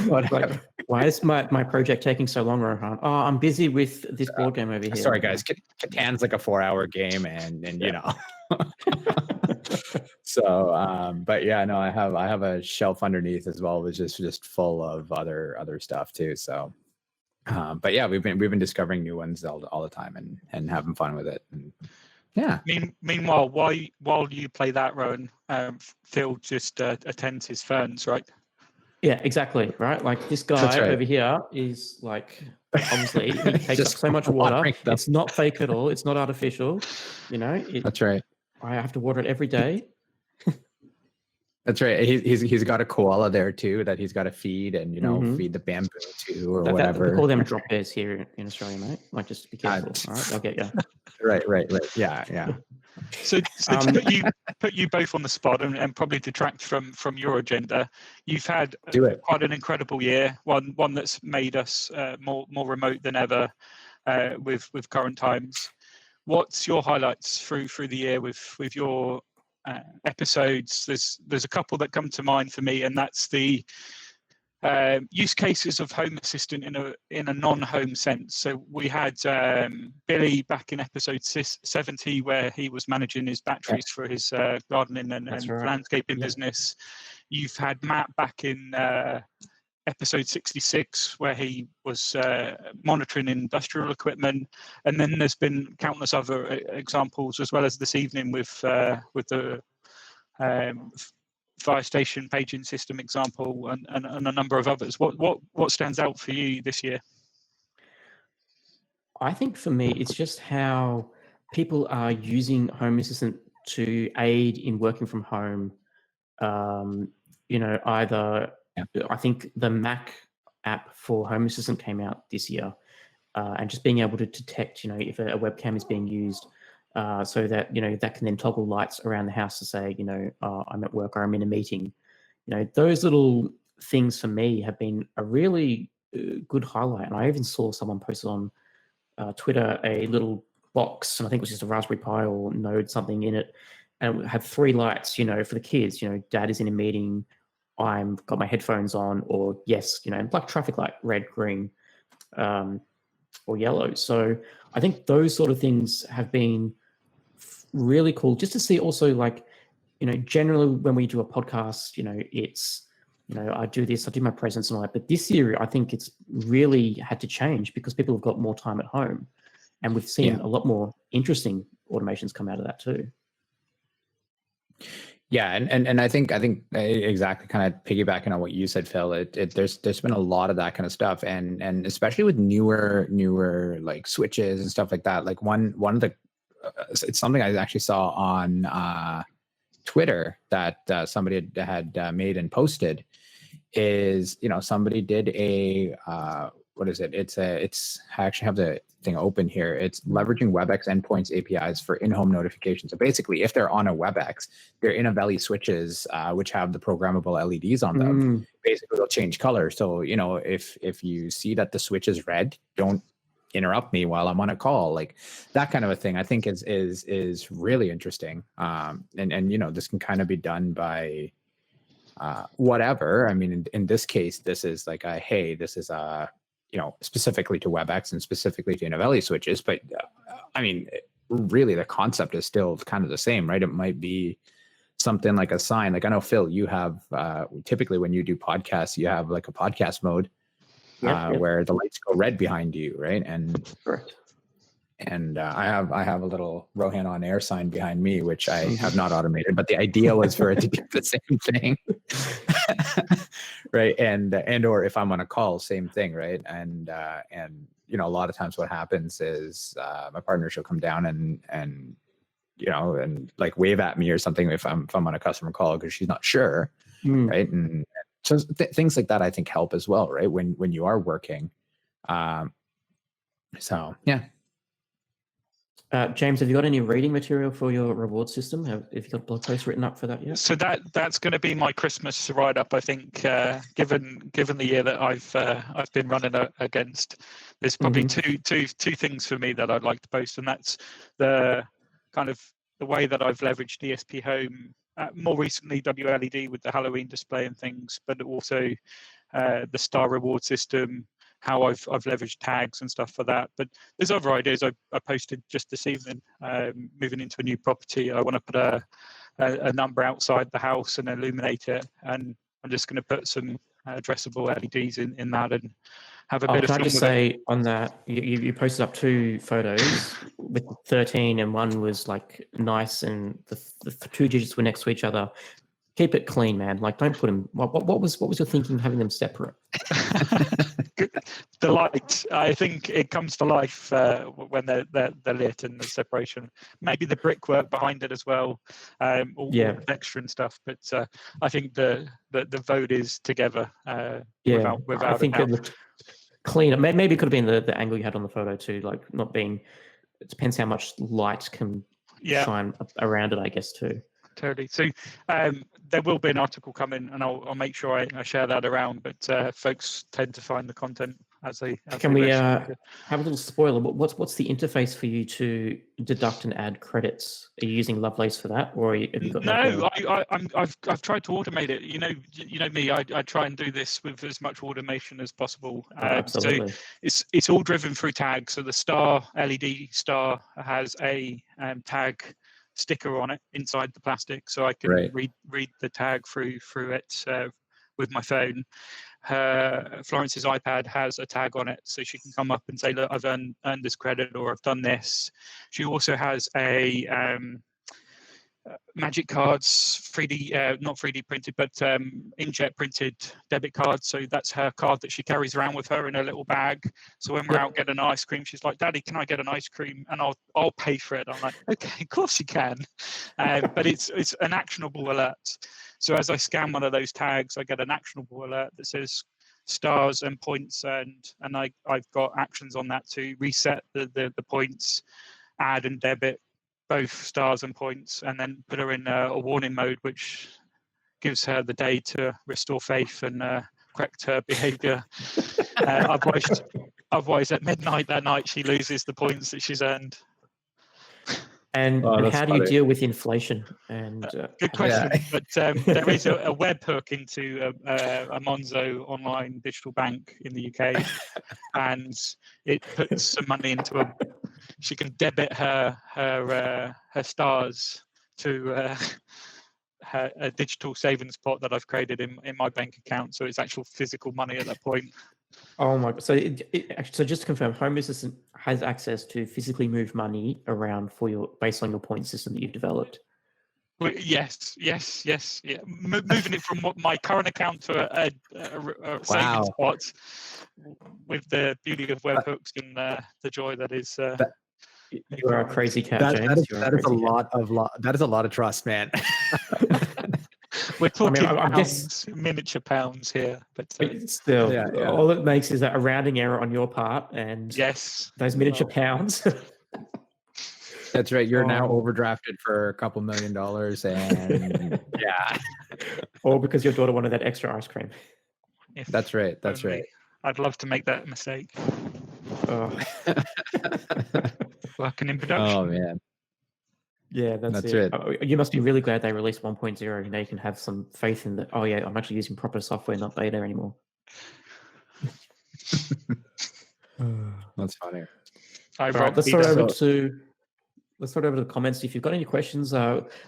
Like, why is my project taking so long, Rohan? Oh, I'm busy with this board game over here. Sorry, guys. Catan's like a 4-hour game, and you know. So, but yeah, no, I have a shelf underneath as well, which is just full of other stuff too. So, but yeah, we've been discovering new ones all the time and having fun with it. And yeah. Meanwhile, while you play that, Rohan, Phil just attends his ferns, right? Yeah, exactly. Right. Like this guy over here is like, obviously he takes up so much water. It's not fake at all. It's not artificial. That's right. I have to water it every day. That's right. He's got a koala there too that he's got to feed and feed the bamboo too or whatever. We call them drop bears here in Australia, mate. Like just be careful. All right, I'll get you. Right. Yeah. So to put you both on the spot and probably detract from your agenda, you've had quite an incredible year. One that's made us more remote than ever with current times. What's your highlights through the year with your episodes? There's a couple that come to mind for me, and that's the use cases of Home Assistant in a non-home sense. So we had Billy back in episode 70, where he was managing his batteries for his gardening and landscaping business. You've had Matt back in episode 66, where he was monitoring industrial equipment, and then there's been countless other examples, as well as this evening with the fire station paging system example, and a number of others. What stands out for you this year? I think for me, it's just how people are using Home Assistant to aid in working from home. Either I think the Mac app for Home Assistant came out this year, and just being able to detect, if a webcam is being used, so that that can then toggle lights around the house to say, I'm at work or I'm in a meeting. Those little things for me have been a really good highlight. And I even saw someone posted on Twitter a little box, and I think it was just a Raspberry Pi or Node something in it, and it had 3 lights, for the kids. Dad is in a meeting, I'm got my headphones on, or yes, like traffic light, red, green, or yellow. So I think those sort of things have been really cool, just to see also, like, generally when we do a podcast, it's, I do this, I do my presence and all that. But this year, I think it's really had to change because people have got more time at home. And we've seen a lot more interesting automations come out of that too. Yeah, and I think exactly, kind of piggybacking on what you said, Phil. There's been a lot of that kind of stuff, and especially with newer like switches and stuff like that. Like one of the it's something I actually saw on Twitter that somebody had made and posted is, somebody did a what is it? I actually have the thing open here. It's leveraging WebEx endpoints APIs for in-home notifications. So basically, if they're on a WebEx, they're Innovelli switches, which have the programmable LEDs on them. Basically, they'll change color. So, if you see that the switch is red, don't interrupt me while I'm on a call. Like that kind of a thing, I think is really interesting. And this can kind of be done by whatever. I mean, in this case, this is like this is specifically to WebEx and specifically to Innovelli switches. But I mean, really, the concept is still kind of the same, right? It might be something like a sign. Like I know, Phil, you have typically when you do podcasts, you have like a podcast mode where the lights go red behind you, right? And correct. And I have a little Rohan on air sign behind me, which I have not automated, but the idea was for it to do the same thing. Right. And or if I'm on a call, same thing. Right. And a lot of times what happens is my partner, she'll come down and like wave at me or something if I'm on a customer call because she's not sure. Right. And so things like that I think help as well. Right. When you are working. So yeah. James, have you got any reading material for your reward system? Have you got blog posts written up for that yet? So that's going to be my Christmas write-up, I think. Given the year that I've been running against, there's probably two things for me that I'd like to post, and that's the kind of the way that I've leveraged DSP Home, more recently WLED with the Halloween display and things, but also the star reward system. How I've leveraged tags and stuff for that. But there's other ideas I posted just this evening. Moving into a new property, I want to put a number outside the house and illuminate it. And I'm just going to put some addressable LEDs in that and have a bit of fun. Can I just say on that, you posted up 2 photos with 13 and one was like nice and the 2 digits were next to each other. Keep it clean, man. Like, don't put them. What was your thinking having them separate? The light, I think it comes to life when they're lit and the separation. Maybe the brickwork behind it as well, all extra and stuff. But I think the vote is together. Without I think it looked clean. Maybe it could have been the angle you had on the photo too. Like not being. It depends how much light can shine around it, I guess too. Totally. So there will be an article coming, and I'll make sure I share that around. But folks tend to find the content as they. Can we have a little spoiler? What's the interface for you to deduct and add credits? Are you using Lovelace for that, or have you got? No, I've tried to automate it. You know me. I try and do this with as much automation as possible. Absolutely. So it's all driven through tags. So the star LED star has a tag sticker on it inside the plastic, so I can read the tag through it with my phone. Florence's iPad has a tag on it, so she can come up and say, look, I've earned this credit, or I've done this. She also has a Magic Cards 3D, not 3D printed, but inkjet printed debit card. So that's her card that she carries around with her in her little bag. So when we're out getting an ice cream, she's like, Daddy, can I get an ice cream? And I'll pay for it. I'm like, okay, of course you can. But it's an actionable alert. So as I scan one of those tags, I get an actionable alert that says stars and points earned, and I've got actions on that to reset the points, add and debit both stars and points, and then put her in a warning mode, which gives her the day to restore faith and correct her behaviour. Otherwise, at midnight that night, she loses the points that she's earned. And how do you deal with inflation? And good question. But there is a webhook into a Monzo online digital bank in the UK, and it puts some money into a. She can debit her stars to a digital savings pot that I've created in my bank account. So it's actual physical money at that point. Oh my God! So so just to confirm, Home Assistant has access to physically move money around for your based on your point system that you've developed. Well, yes. Yeah. Moving it from my current account to a savings pot, with the beauty of webhooks and the joy that is. You are a crazy cat, James. That is a lot of trust, man. We're talking miniature pounds here, but still, all it makes is a rounding error on your part, and those miniature pounds. That's right. You're now overdrafted for a couple $1 million, and all because your daughter wanted that extra ice cream. That's right. I'd love to make that mistake. Working in production. Oh man. Yeah, that's it. You must be really glad they released 1.0. Now you can have some faith in that. Oh yeah, I'm actually using proper software, not beta anymore. That's funny. Right, let's start over to the comments. If you've got any questions,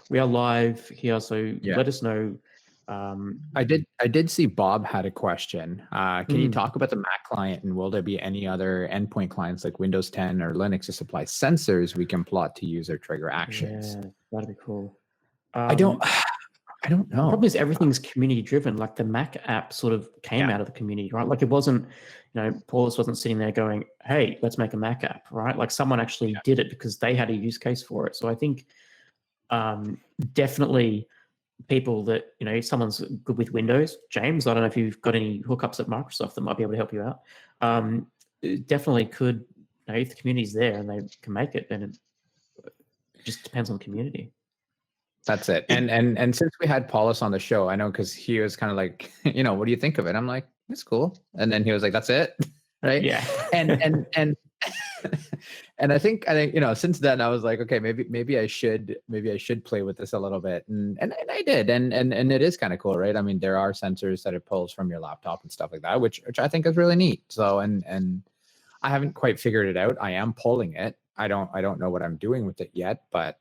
we are live here, so let us know. I did see Bob had a question. Can you talk about the Mac client, and will there be any other endpoint clients like Windows 10 or Linux to supply sensors we can plot to use or trigger actions? Yeah, that'd be cool. I don't know. The problem is everything's community driven. Like the Mac app sort of came out of the community, right? Like it wasn't, Paulus wasn't sitting there going, "Hey, let's make a Mac app," right? Like someone actually did it because they had a use case for it. So I think definitely people that, if someone's good with Windows, James, I don't know if you've got any hookups at Microsoft that might be able to help you out. Definitely could, if the community's there and they can make it, then it just depends on the community. That's it. And since we had Paulus on the show, I know because he was kind of like, what do you think of it? I'm like, it's cool. And then he was like, that's it. Right. Yeah. And I think since then I was like, okay, maybe I should play with this a little bit, and I did, and it is kind of cool, right? I mean, there are sensors that it pulls from your laptop and stuff like that, which I think is really neat. So and I haven't quite figured it out. I am pulling it. I don't know what I'm doing with it yet, but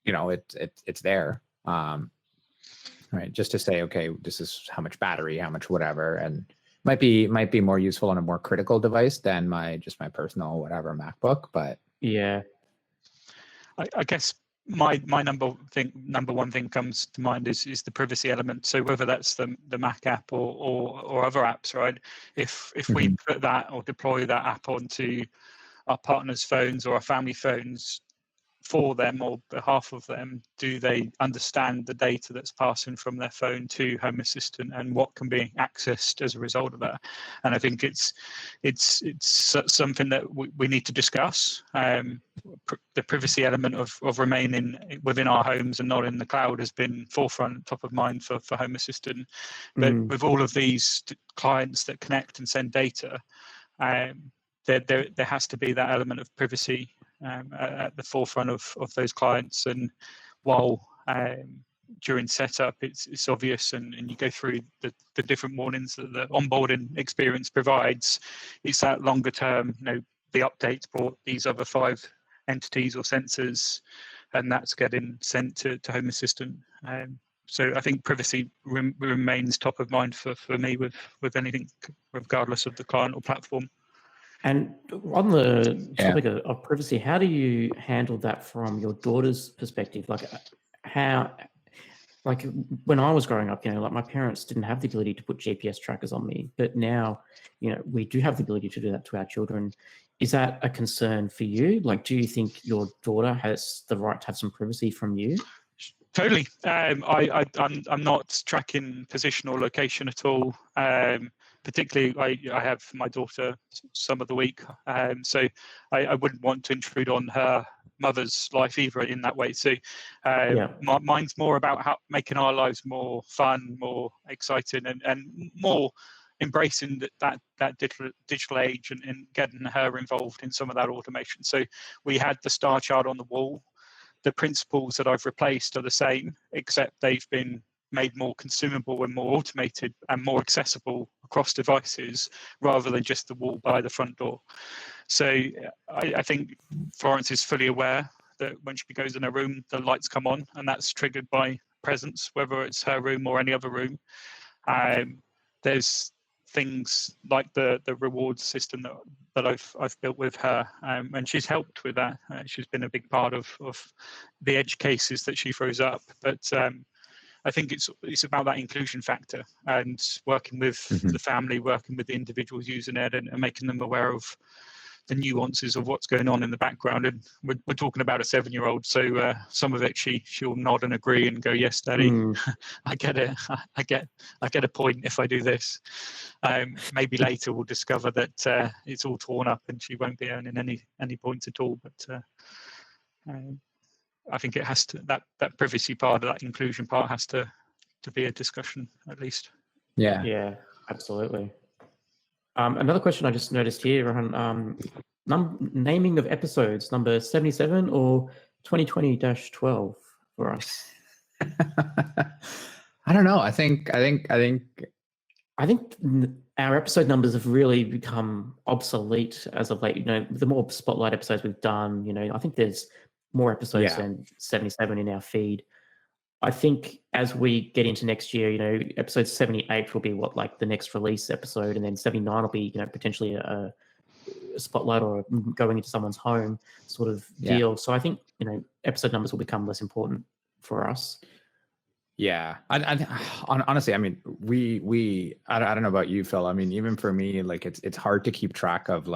it's there. Right, just to say, okay, this is how much battery, how much whatever, and might be more useful on a more critical device than my personal whatever MacBook. But I guess my number one thing comes to mind is the privacy element. So whether that's the Mac app or other apps, right? If we put that or deploy that app onto our partners' phones or our family phones for them or behalf of them, do they understand the data that's passing from their phone to Home Assistant and what can be accessed as a result of that? And I think it's something that we need to discuss. The privacy element of remaining within our homes and not in the cloud has been top of mind for Home Assistant. But with all of these clients that connect and send data, there has to be that element of privacy at the forefront of those clients. And while during setup it's obvious and you go through the different warnings that the onboarding experience provides, it's that longer term, the updates brought these other 5 entities or sensors, and that's getting sent to Home Assistant. So I think privacy remains top of mind for me with anything, regardless of the client or platform. And on the topic of privacy, how do you handle that from your daughter's perspective? Like when I was growing up, like my parents didn't have the ability to put GPS trackers on me, but now, we do have the ability to do that to our children. Is that a concern for you? Like, do you think your daughter has the right to have some privacy from you? Totally. I'm not tracking position or location at all. Particularly, I have my daughter some of the week, so I wouldn't want to intrude on her mother's life either in that way. So mine's more about making our lives more fun, more exciting, and more embracing that digital age and getting her involved in some of that automation. So we had the star chart on the wall. The principles that I've replaced are the same, except they've been made more consumable and more automated and more accessible across devices rather than just the wall by the front door. So I think Florence is fully aware that when she goes in her room, the lights come on, and that's triggered by presence, whether it's her room or any other room. There's things like the reward system that I've built with her, and she's helped with that. She's been a big part of the edge cases that she throws up. But I think it's about that inclusion factor and working with the family, working with the individuals using it, and making them aware of the nuances of what's going on in the background. And we're talking about a 7-year-old, so some of it she'll nod and agree and go, "Yes, Daddy, I get it. I get a point if I do this." Maybe later we'll discover that it's all torn up and she won't be earning any points at all. But I think it has to, that privacy part, that inclusion part, has to be a discussion at least. Yeah, absolutely. Another question I just noticed here, Rohan, naming of episodes, number 77 or 2020-12 for us? I don't know. I think our episode numbers have really become obsolete as of late. The more spotlight episodes we've done, I think there's more episodes than 77 in our feed. I think as we get into next year, episode 78 will be the next release episode, and then 79 will be, potentially a spotlight or going into someone's home sort of deal. So I think, episode numbers will become less important for us. Yeah. Honestly, I mean, I don't know about you, Phil. I mean, even for me, it's hard to keep track of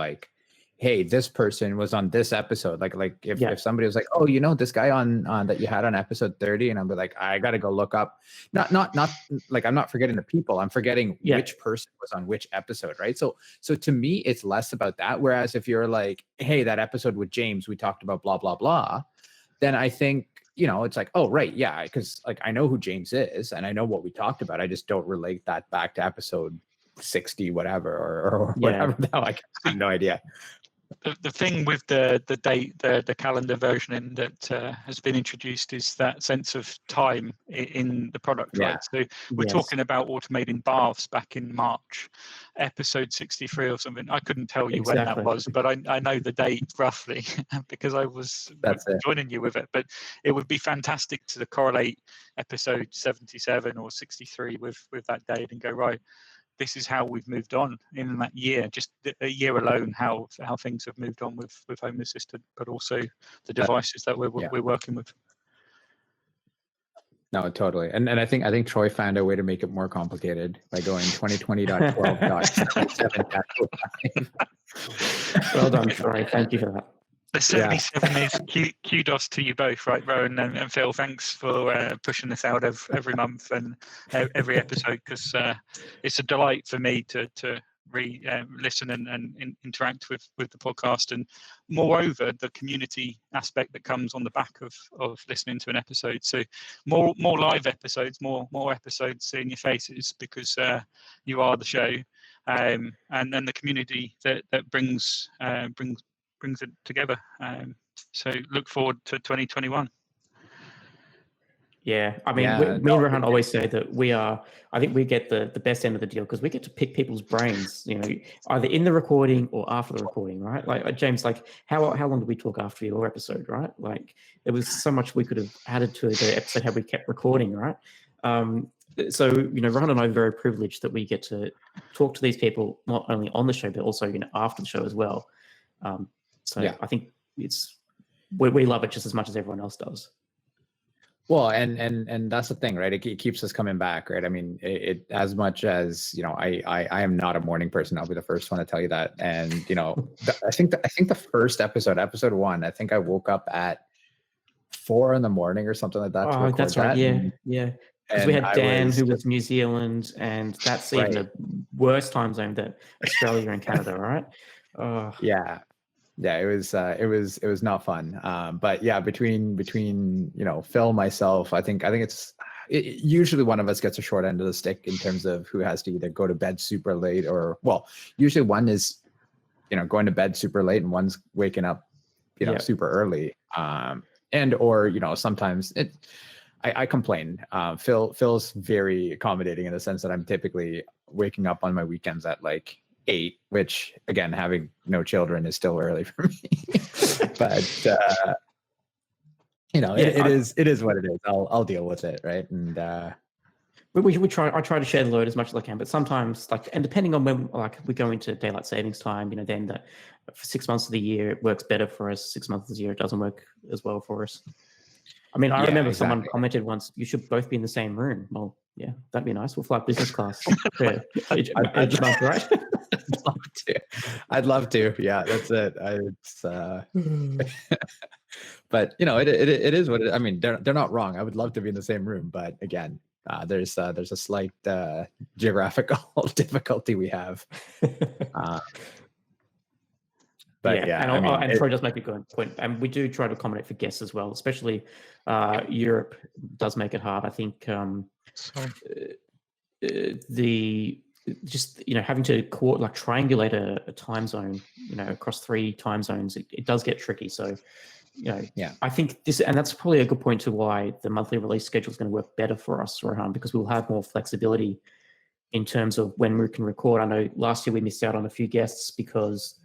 hey, this person was on this episode. If somebody was like, "Oh, this guy on that you had on episode 30," and I'll be like, I got to go look up. Not I'm not forgetting the people. I'm forgetting which person was on which episode, right? So to me, it's less about that. Whereas if you're like, "Hey, that episode with James, we talked about blah blah blah," then I think it's like, oh right, yeah, because I know who James is and I know what we talked about. I just don't relate that back to episode 60, whatever, or whatever. Now I have no idea. The thing with the date, the calendar versioning that has been introduced is that sense of time in the product, right? So we're talking about automating baths back in March, episode 63 or something. I couldn't tell you when that was, but I know the date roughly because I was joining you with it. But it would be fantastic to correlate episode 77 or 63 with that date and go, right, this is how we've moved on in that year, just a year alone, how things have moved on with Home Assistant, but also the devices that we're working with. No, totally. And I think Troy found a way to make it more complicated by going 2020.12.77. Well done, Troy. Thank you for that. The 77 is kudos to you both, right, Rowan and Phil. Thanks for pushing this out every month and every episode, because it's a delight for me to listen and interact with the podcast, and moreover the community aspect that comes on the back of listening to an episode. So more live episodes, more episodes seeing your faces, because you are the show, and then the community that brings it together. So look forward to 2021. Yeah, I mean, me and Rohan always say that I think we get the best end of the deal, because we get to pick people's brains, either in the recording or after the recording, right? Like James, how long did we talk after your episode, right? There was so much we could have added to the episode had we kept recording, right? So, Rohan and I are very privileged that we get to talk to these people not only on the show, but also, after the show as well. I think we love it just as much as everyone else does. Well, and that's the thing, right? It keeps us coming back, right? I mean, it as much as I am not a morning person. I'll be the first one to tell you that. And I think the first episode 1, I think I woke up at 4 in the morning or something like that to Oh, record that's right. that. Yeah, And, yeah. Because we had I Dan, was who was just- New Zealand, and that's even Right. a worse time zone than Australia and Canada, right? Oh, yeah. Yeah, it was not fun. But yeah, between Phil, myself, I think usually one of us gets a short end of the stick in terms of who has to either go to bed super late or, well, usually one is going to bed super late and one's waking up Yeah. super early. And or sometimes I complain. Phil's very accommodating in the sense that I'm typically waking up on my weekends at like 8, which again, having no children is still early for me. But it is what it is. I'll deal with it, right? And we try. I try to share the load as much as I can, but sometimes, and depending on when, we go into daylight savings time, then that for 6 months of the year it works better for us. 6 months of the year it doesn't work as well for us. I mean, I remember someone commented once, "You should both be in the same room." Well, yeah, that'd be nice. We'll fly business class. Right? I'd love to. Yeah, that's it. But it is what it. I mean, they're not wrong. I would love to be in the same room, but again, there's a slight geographical difficulty we have. But and Troy does make a good point, and we do try to accommodate for guests as well. Especially Europe does make it hard. I think having to triangulate a time zone, across 3 time zones, it does get tricky. So, I think and that's probably a good point to why the monthly release schedule is going to work better for us, Rohan, because we'll have more flexibility in terms of when we can record. I know last year we missed out on a few guests because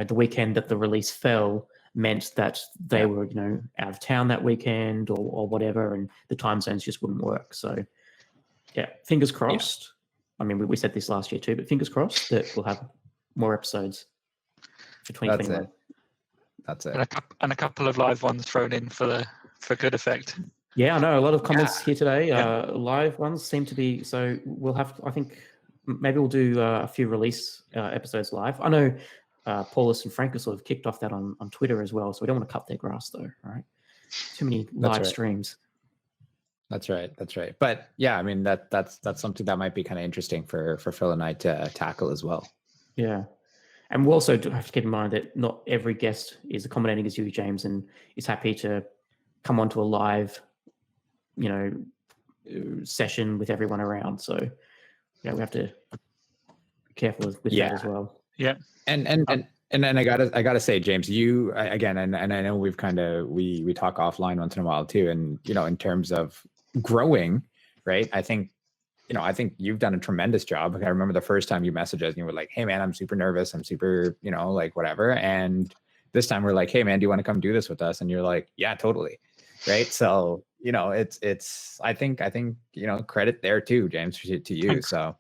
the weekend that the release fell meant that they were out of town that weekend or whatever, and the time zones just wouldn't work. So yeah, fingers crossed. I mean, we said this last year too, but fingers crossed that we'll have more episodes for 2021. That's it. And a couple of live ones thrown in for good effect. Yeah, I know a lot of comments here today. Live ones seem to be, so we'll have, I think maybe we'll do a few release episodes live. I know Paulus and Frank have sort of kicked off that on Twitter as well, so we don't want to cut their grass though, right? Too many live streams. That's right. But yeah, I mean that's something that might be kind of interesting for Phil and I to tackle as well. Yeah. And we also have to keep in mind that not every guest is accommodating as you, James, and is happy to come onto a live, session with everyone around. So, we have to be careful with that as well. Yeah. And I gotta say, James, you again, and I know we've kind of we talk offline once in a while too, and in terms of growing, right? I think you've done a tremendous job. I remember the first time you messaged us and you were like, "Hey man, I'm super nervous. I'm super, whatever." And this time we're like, "Hey man, do you want to come do this with us?" And you're like, "Yeah, totally." Right. So, it's I think, credit there too, James, to you. So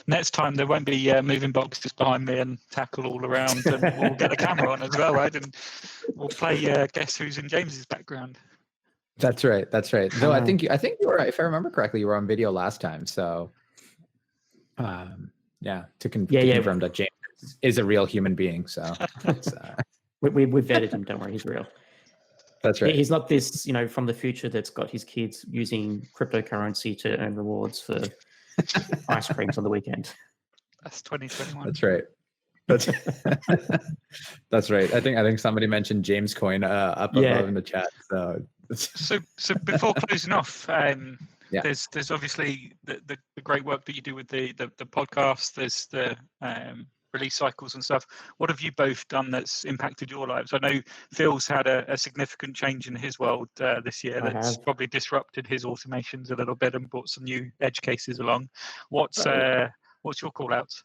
next time there won't be moving boxes behind me and tackle all around, and we'll get the camera on as well, right? And we'll play Guess Who's in James's background. That's right. Though I think you were, if I remember correctly, you were on video last time. So, to confirm that James is a real human being. So we vetted him. Don't worry, he's real. That's right. He's not this, from the future that's got his kids using cryptocurrency to earn rewards for ice creams on the weekend. That's 2021. That's right. That's right. I think somebody mentioned James Coin above in the chat. So before closing off, there's obviously the great work that you do with the podcast. There's the release cycles and stuff. What have you both done that's impacted your lives? I know Phil's had a significant change in his world this year that's probably disrupted his automations a little bit and brought some new edge cases along. What's your call outs?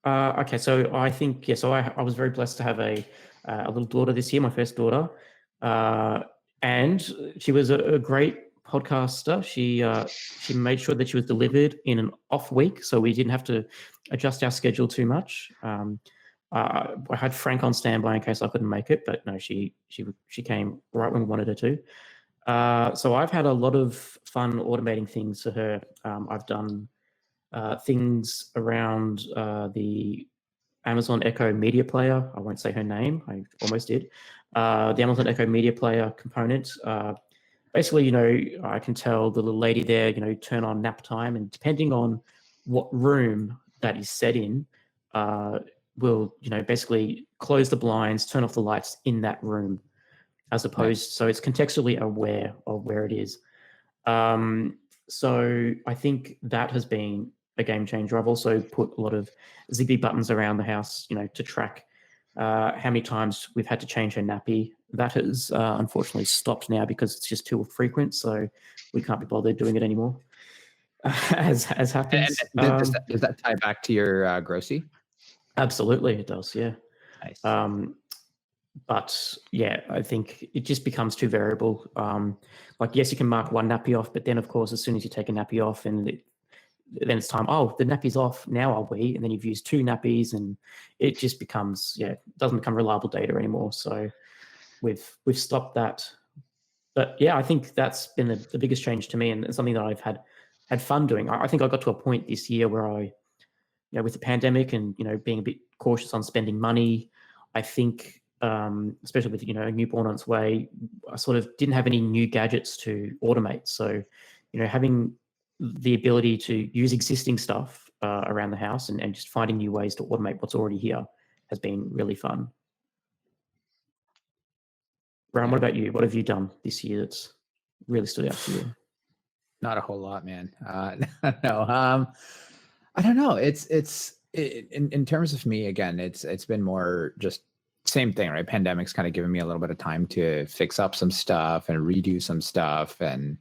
Okay, so I think I was very blessed to have a little daughter this year, my first daughter, and she was a great podcaster. She made sure that she was delivered in an off week, so we didn't have to adjust our schedule too much. I had Frank on standby in case I couldn't make it, but no, she came right when we wanted her to. So I've had a lot of fun automating things for her. I've done things around the Amazon Echo Media Player. I won't say her name. I almost did. The Amazon Echo Media Player component. Basically, I can tell the little lady there, turn on nap time, and depending on what room that is set in, will, basically close the blinds, turn off the lights in that room, as opposed, so it's contextually aware of where it is. So I think that has been a game changer. I've also put a lot of Zigbee buttons around the house, to track how many times we've had to change her nappy. That has unfortunately stopped now because it's just too frequent, so we can't be bothered doing it anymore. as happens. And does that tie back to your Grossy? Absolutely, it does. Yeah. Nice. But yeah, I think it just becomes too variable. Like, yes, you can mark one nappy off, but then of course, as soon as you take a nappy off and then it's time, oh, the nappy's off, now are we? And then you've used 2 nappies and it just becomes, it doesn't become reliable data anymore. So we've stopped that. But yeah, I think that's been the biggest change to me, and something that I've had fun doing. I think I got to a point this year where I, with the pandemic and, being a bit cautious on spending money, I think, especially with, a newborn on its way, I sort of didn't have any new gadgets to automate. So, having the ability to use existing stuff around the house and just finding new ways to automate what's already here has been really fun. Rohan, what about you? What have you done this year that's really stood out to you? Not a whole lot, man. No, I don't know. It's in terms of me, again, it's been more just same thing, right? Pandemic's kind of given me a little bit of time to fix up some stuff and redo some stuff, and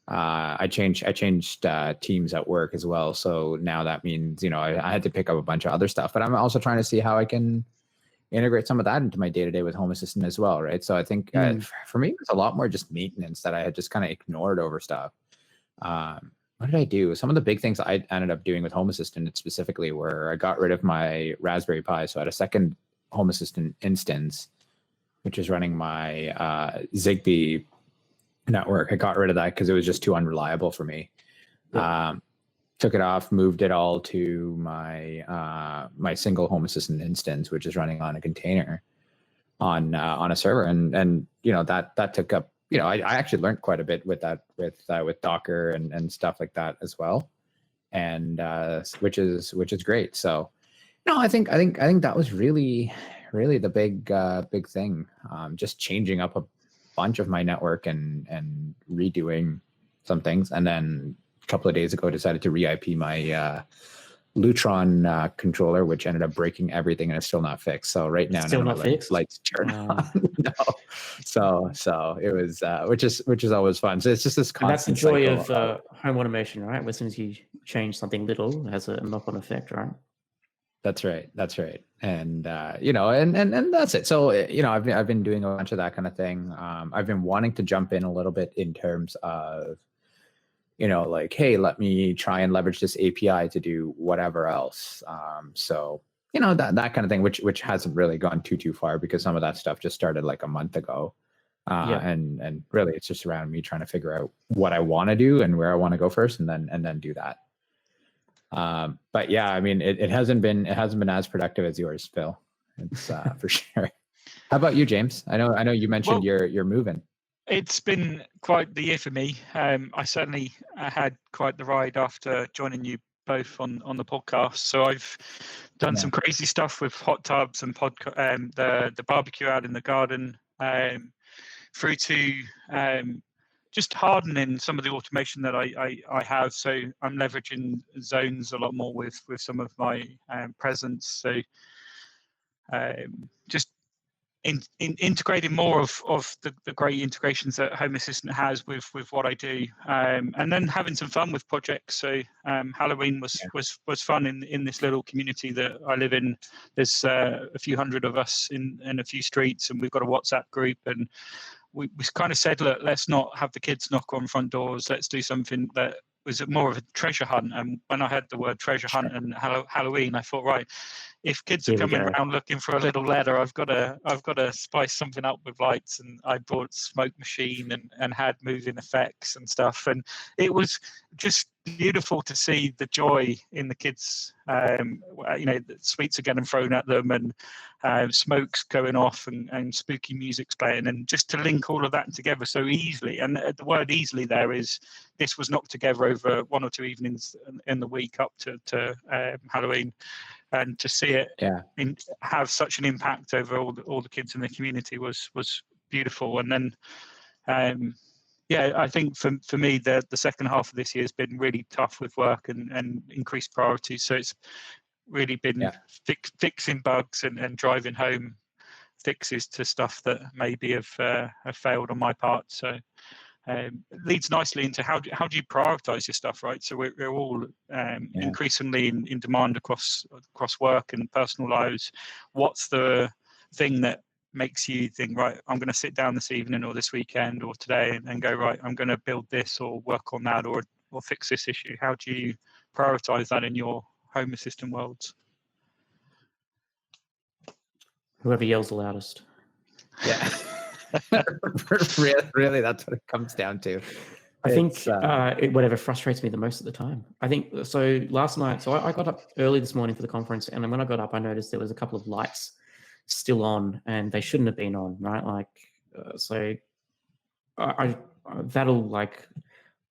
I changed teams at work as well. So now that means I had to pick up a bunch of other stuff, but I'm also trying to see how I can integrate some of that into my day-to-day with Home Assistant as well, right? So I think for me, it's a lot more just maintenance that I had just kind of ignored over stuff. What did I do? Some of the big things I ended up doing with Home Assistant specifically were I got rid of my Raspberry Pi. So I had a second Home Assistant instance, which is running my Zigbee network. I got rid of that because it was just too unreliable for me. Yeah. Took it off, moved it all to my my single Home Assistant instance, which is running on a container on a server, and that took up. I actually learned quite a bit with that with Docker and stuff like that as well, and which is great. So no, I think that was really the big thing. Just changing up a bunch of my network and redoing some things, and then a couple of days ago decided to re-IP my Lutron controller, which ended up breaking everything, and it's still not fixed. So right now, still not fixed. Lights turn on. No, so it was, which is always fun. So it's just this constant. And that's the joy of home automation, right? As soon as you change something little, it has a knock-on effect, right? That's right. And and that's it. So I've been doing a bunch of that kind of thing. I've been wanting to jump in a little bit in terms of, like, hey, let me try and leverage this API to do whatever else. So that kind of thing, which hasn't really gone too far because some of that stuff just started like a month ago. And really it's just around me trying to figure out what I want to do and where I want to go first, and then do that. But yeah, I mean, it hasn't been as productive as yours, Phil. It's for sure. How about you, James? I know you mentioned you're moving. It's been quite the year for me. I certainly had quite the ride after joining you both on the podcast. So I've done some crazy stuff with hot tubs and the barbecue out in the garden, through to just hardening some of the automation that I have. So I'm leveraging zones a lot more with some of my presence. So just integrating more of the great integrations that Home Assistant has with what I do, and then having some fun with projects. So Halloween was fun in this little community that I live in. There's a few hundred of us in a few streets, and we've got a WhatsApp group, and we kind of said, look, let's not have the kids knock on front doors. Let's do something that was more of a treasure hunt. And when I heard the word treasure hunt and Halloween, I thought, right, if kids are Here we coming go. around looking for a little ladder, I've got to spice something up with lights, and I brought smoke machine and had moving effects and stuff, and it was just beautiful to see the joy in the kids. The sweets are getting thrown at them, and smoke's going off, and spooky music's playing, and just to link all of that together so easily. And the word easily there is, this was knocked together over 1 or 2 evenings in the week up to Halloween, and to see it have such an impact over all the kids in the community was beautiful. And then I think for me, the second half of this year has been really tough with work and increased priorities. So it's really been fixing bugs and driving home fixes to stuff that maybe have failed on my part. So it leads nicely into how do you prioritize your stuff, right? So we're all increasingly in demand across work and personal lives. What's the thing that makes you think, right, I'm going to sit down this evening or this weekend or today and go, right, I'm going to build this or work on that or fix this issue? How do you prioritize that in your home assistant worlds? Whoever yells the loudest. Yeah. really, that's what it comes down to. I think whatever frustrates me the most at the time. I think so. Last night, so I got up early this morning for the conference, and when I got up, I noticed there was a couple of lights still on, and they shouldn't have been on, right? Like, so that'll like,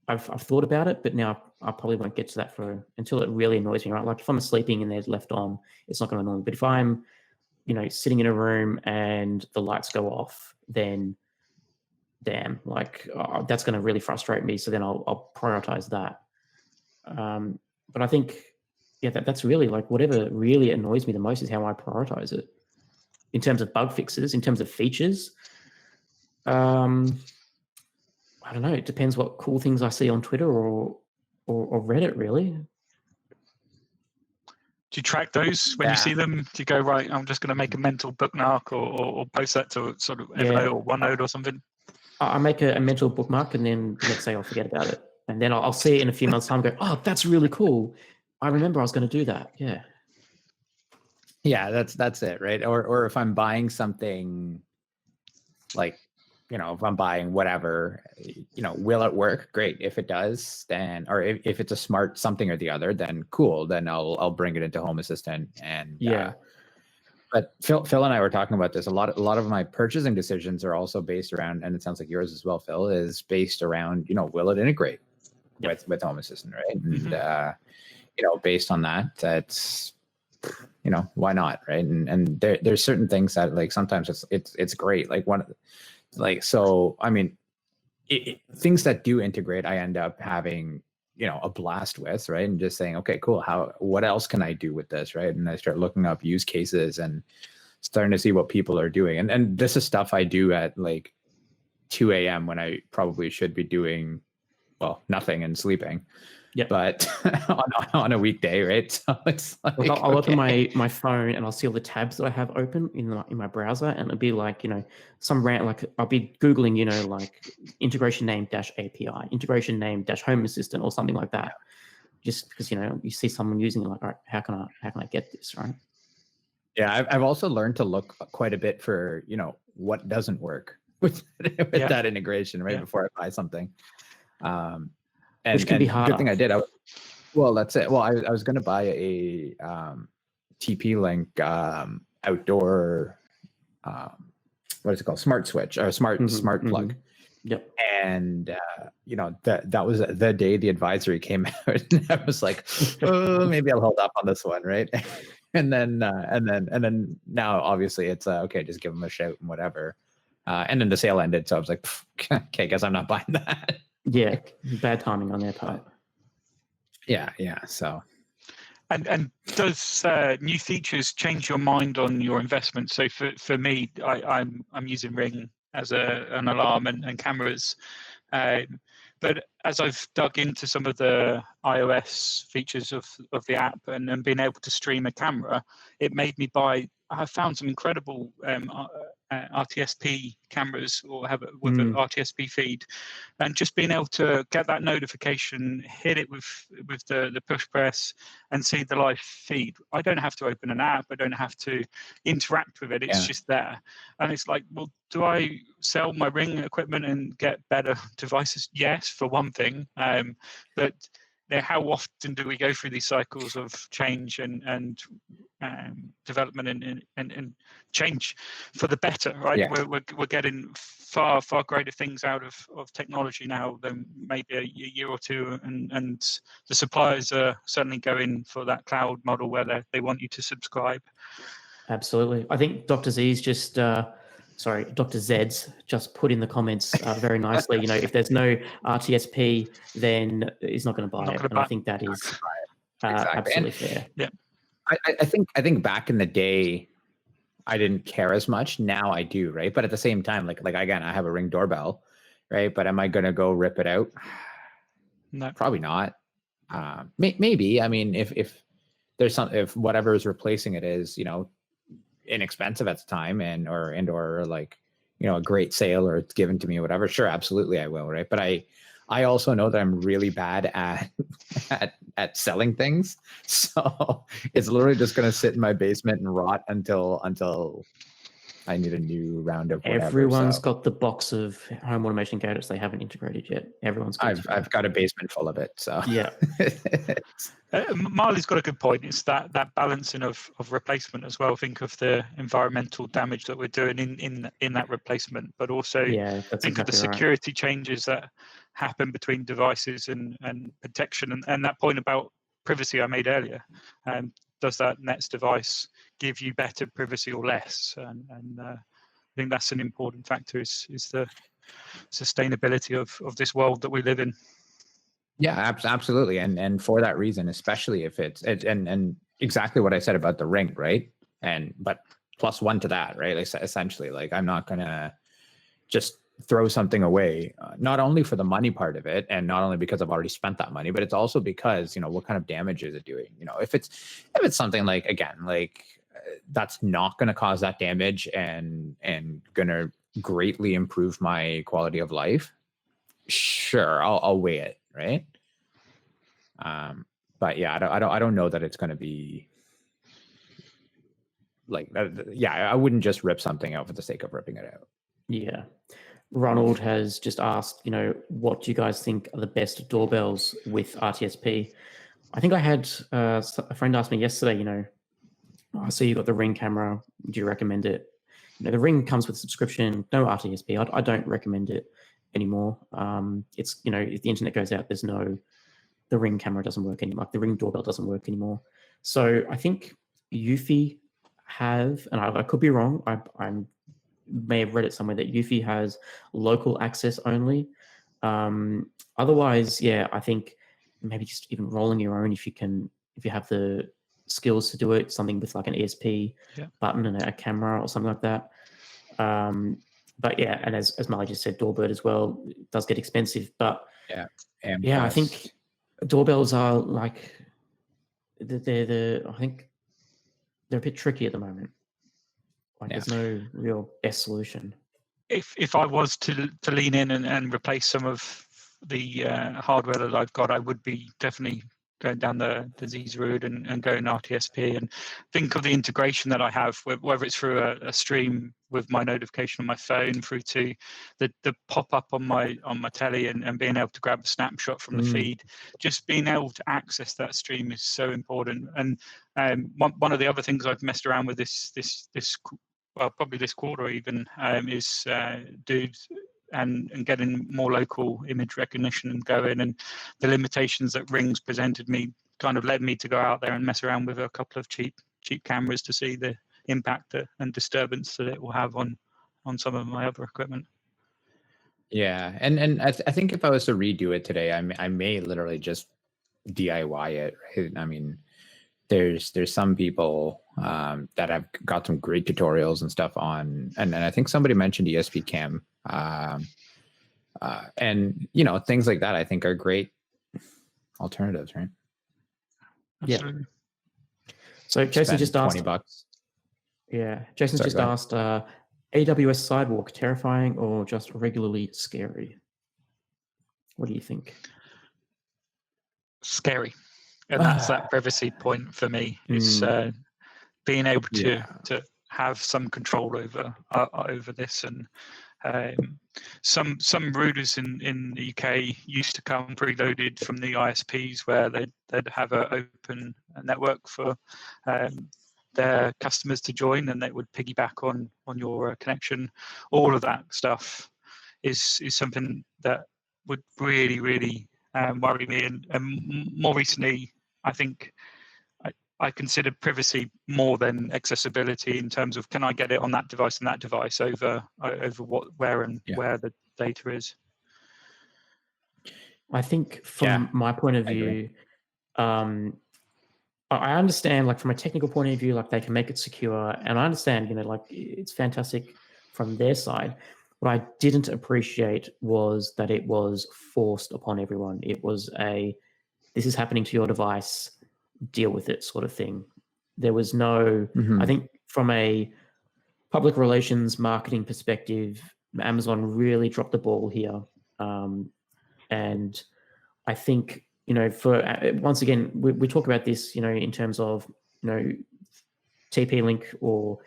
I've thought about it, but now I probably won't get to that until it really annoys me, right? Like if I'm sleeping and they're left on, it's not going to annoy me. But if I'm sitting in a room and the lights go off, then damn, like that's going to really frustrate me. So then I'll prioritize that. But I think, that's really like whatever really annoys me the most is how I prioritize it in terms of bug fixes, in terms of features. I don't know. It depends what cool things I see on Twitter or Reddit, really. Do you track those when you see them? Do you go, right, I'm just going to make a mental bookmark or post that to sort of Evernote or OneNote or something? I make a mental bookmark, and then the next day I'll forget about it. And then I'll see it in a few months' time and go, oh, that's really cool. I remember I was going to do that. Yeah. Yeah, that's it, right? Or if I'm buying something, like, if I'm buying whatever, will it work? Great. If it does, then, or if it's a smart something or the other, then cool. Then I'll bring it into Home Assistant. And but Phil and I were talking about this. A lot of my purchasing decisions are also based around, and it sounds like yours as well, Phil, is based around, will it integrate with Home Assistant, right? And based on that, that's, why not, right? And there's certain things that, like, sometimes it's great. So I mean, things that do integrate, I end up having a blast with, right? And just saying, okay, cool. What else can I do with this, right? And I start looking up use cases and starting to see what people are doing. And this is stuff I do at like 2 a.m. when I probably should be doing, well, nothing and sleeping. Yeah. But on a weekday, right? So it's like, I'll open my phone and I'll see all the tabs that I have open in my browser, and it'll be like, some rant, like I'll be Googling, like integration name -API, integration name -Home Assistant, or something like that. Just because, you see someone using it, like, all right, how can I get this, right? Yeah, I've also learned to look quite a bit for, what doesn't work with that integration, right? Before I buy something. Which can be harder. Good thing I did. That's it. Well, I was going to buy a TP-Link outdoor, what is it called? Smart switch or smart plug. Yep. And that was the day the advisory came out, and I was like, oh, maybe I'll hold up on this one, right? and then now obviously it's okay, just give them a shout and whatever. And then the sale ended, so I was like, okay, guess I'm not buying that. Yeah, bad timing on their part. Yeah. So, and does new features change your mind on your investment? So for me, I'm using Ring as an alarm and cameras, but as I've dug into some of the iOS features of the app and being able to stream a camera, it made me buy. I found some incredible RTSP cameras or have it with an RTSP feed, and just being able to get that notification, hit it with the push press, and see the live feed. I don't have to open an app. I don't have to interact with it. It's just there, and it's like, well, do I sell my Ring equipment and get better devices? Yes, for one thing, but how often do we go through these cycles of change and development and change for the better, right? Yeah. We're getting far greater things out of technology now than maybe a year or two, and the suppliers are certainly going for that cloud model where they want you to subscribe. Absolutely. I think Dr. Z's just Dr. Zed's just put in the comments very nicely, if there's no RTSP, then he's not going to buy it. And I think that is absolutely fair. Yeah. I think back in the day, I didn't care as much. Now I do, right? But at the same time, like again, I have a Ring doorbell, right? But am I going to go rip it out? No, probably not. Maybe. I mean, if there's if whatever is replacing it is, inexpensive at the time or like, a great sale, or it's given to me or whatever, sure, absolutely I will, right? But I also know that I'm really bad at selling things, so it's literally just going to sit in my basement and rot until I need a new round of whatever. Everyone's got the box of home automation gadgets they haven't integrated yet. Everyone's got I've got a basement full of it, so yeah. Marley's got a good point. It's that balancing of replacement as well. Think of the environmental damage that we're doing in that replacement, but also think of the security changes that happen between devices and protection, and that point about privacy I made earlier. Does that Nets device give you better privacy or less? And I think that's an important factor, is the sustainability of this world that we live in. Yeah, absolutely. And for that reason, especially if it's and exactly what I said about the Ring, right? But plus one to that, right? Essentially, like, I'm not going to just throw something away, not only for the money part of it, and not only because I've already spent that money, but it's also because, what kind of damage is it doing? If it's something like, again, like that's not going to cause that damage and going to greatly improve my quality of life, sure, I'll weigh it, right? But yeah, I don't know that it's going to be like, I wouldn't just rip something out for the sake of ripping it out. Yeah. Ronald has just asked, what do you guys think are the best doorbells with RTSP? I think I had a friend ask me yesterday, I see you got the Ring camera. Do you recommend it? The Ring comes with subscription, no RTSP. I don't recommend it anymore. It's, if the internet goes out, the Ring camera doesn't work anymore. Like the Ring doorbell doesn't work anymore. So I think Eufy have, and I could be wrong, I may have read it somewhere, that Eufy has local access only. Otherwise, I think maybe just even rolling your own, if you have the skills to do it, something with like an ESP button and a camera or something like that. But yeah, and as Marley just said, Doorbird as well, it does get expensive. But I think doorbells are like I think they're a bit tricky at the moment. Like there's no real best solution. If I was to lean in and replace some of the hardware that I've got, I would be definitely going down the Z's route and going RTSP, and think of the integration that I have, whether it's through a stream with my notification on my phone, through to the pop-up on my telly, and being able to grab a snapshot from the feed. Just being able to access that stream is so important. And one of the other things I've messed around with this probably this quarter even, is and getting more local image recognition and going, and the limitations that Rings presented me kind of led me to go out there and mess around with a couple of cheap cameras to see the impact and disturbance that it will have on some of my other equipment. Yeah, and I think if I was to redo it today, I may literally just DIY it, right? I mean, there's some people that have got some great tutorials and stuff on, and I think somebody mentioned ESP Cam, and things like that I think are great alternatives, right? Absolutely. So Jason just asked $20. Yeah, Jason just asked, AWS Sidewalk, terrifying or just regularly scary? What do you think? Scary, and that's that privacy point for me. Is being able to have some control over this, and some routers in the UK used to come preloaded from the ISPs, where they'd have an open network for their customers to join, and they would piggyback on your connection. All of that stuff is something that would really worry me, and more recently, I think I consider privacy more than accessibility, in terms of, can I get it on that device and that device over where the data is. I think from my point of view, I understand, like, from a technical point of view, like, they can make it secure, and I understand, like, it's fantastic from their side. What I didn't appreciate was that it was forced upon everyone. It was this is happening to your device, deal with it sort of thing. There was no, I think from a public relations marketing perspective, Amazon really dropped the ball here. And I think, for once again, we talk about this, in terms of, TP-Link or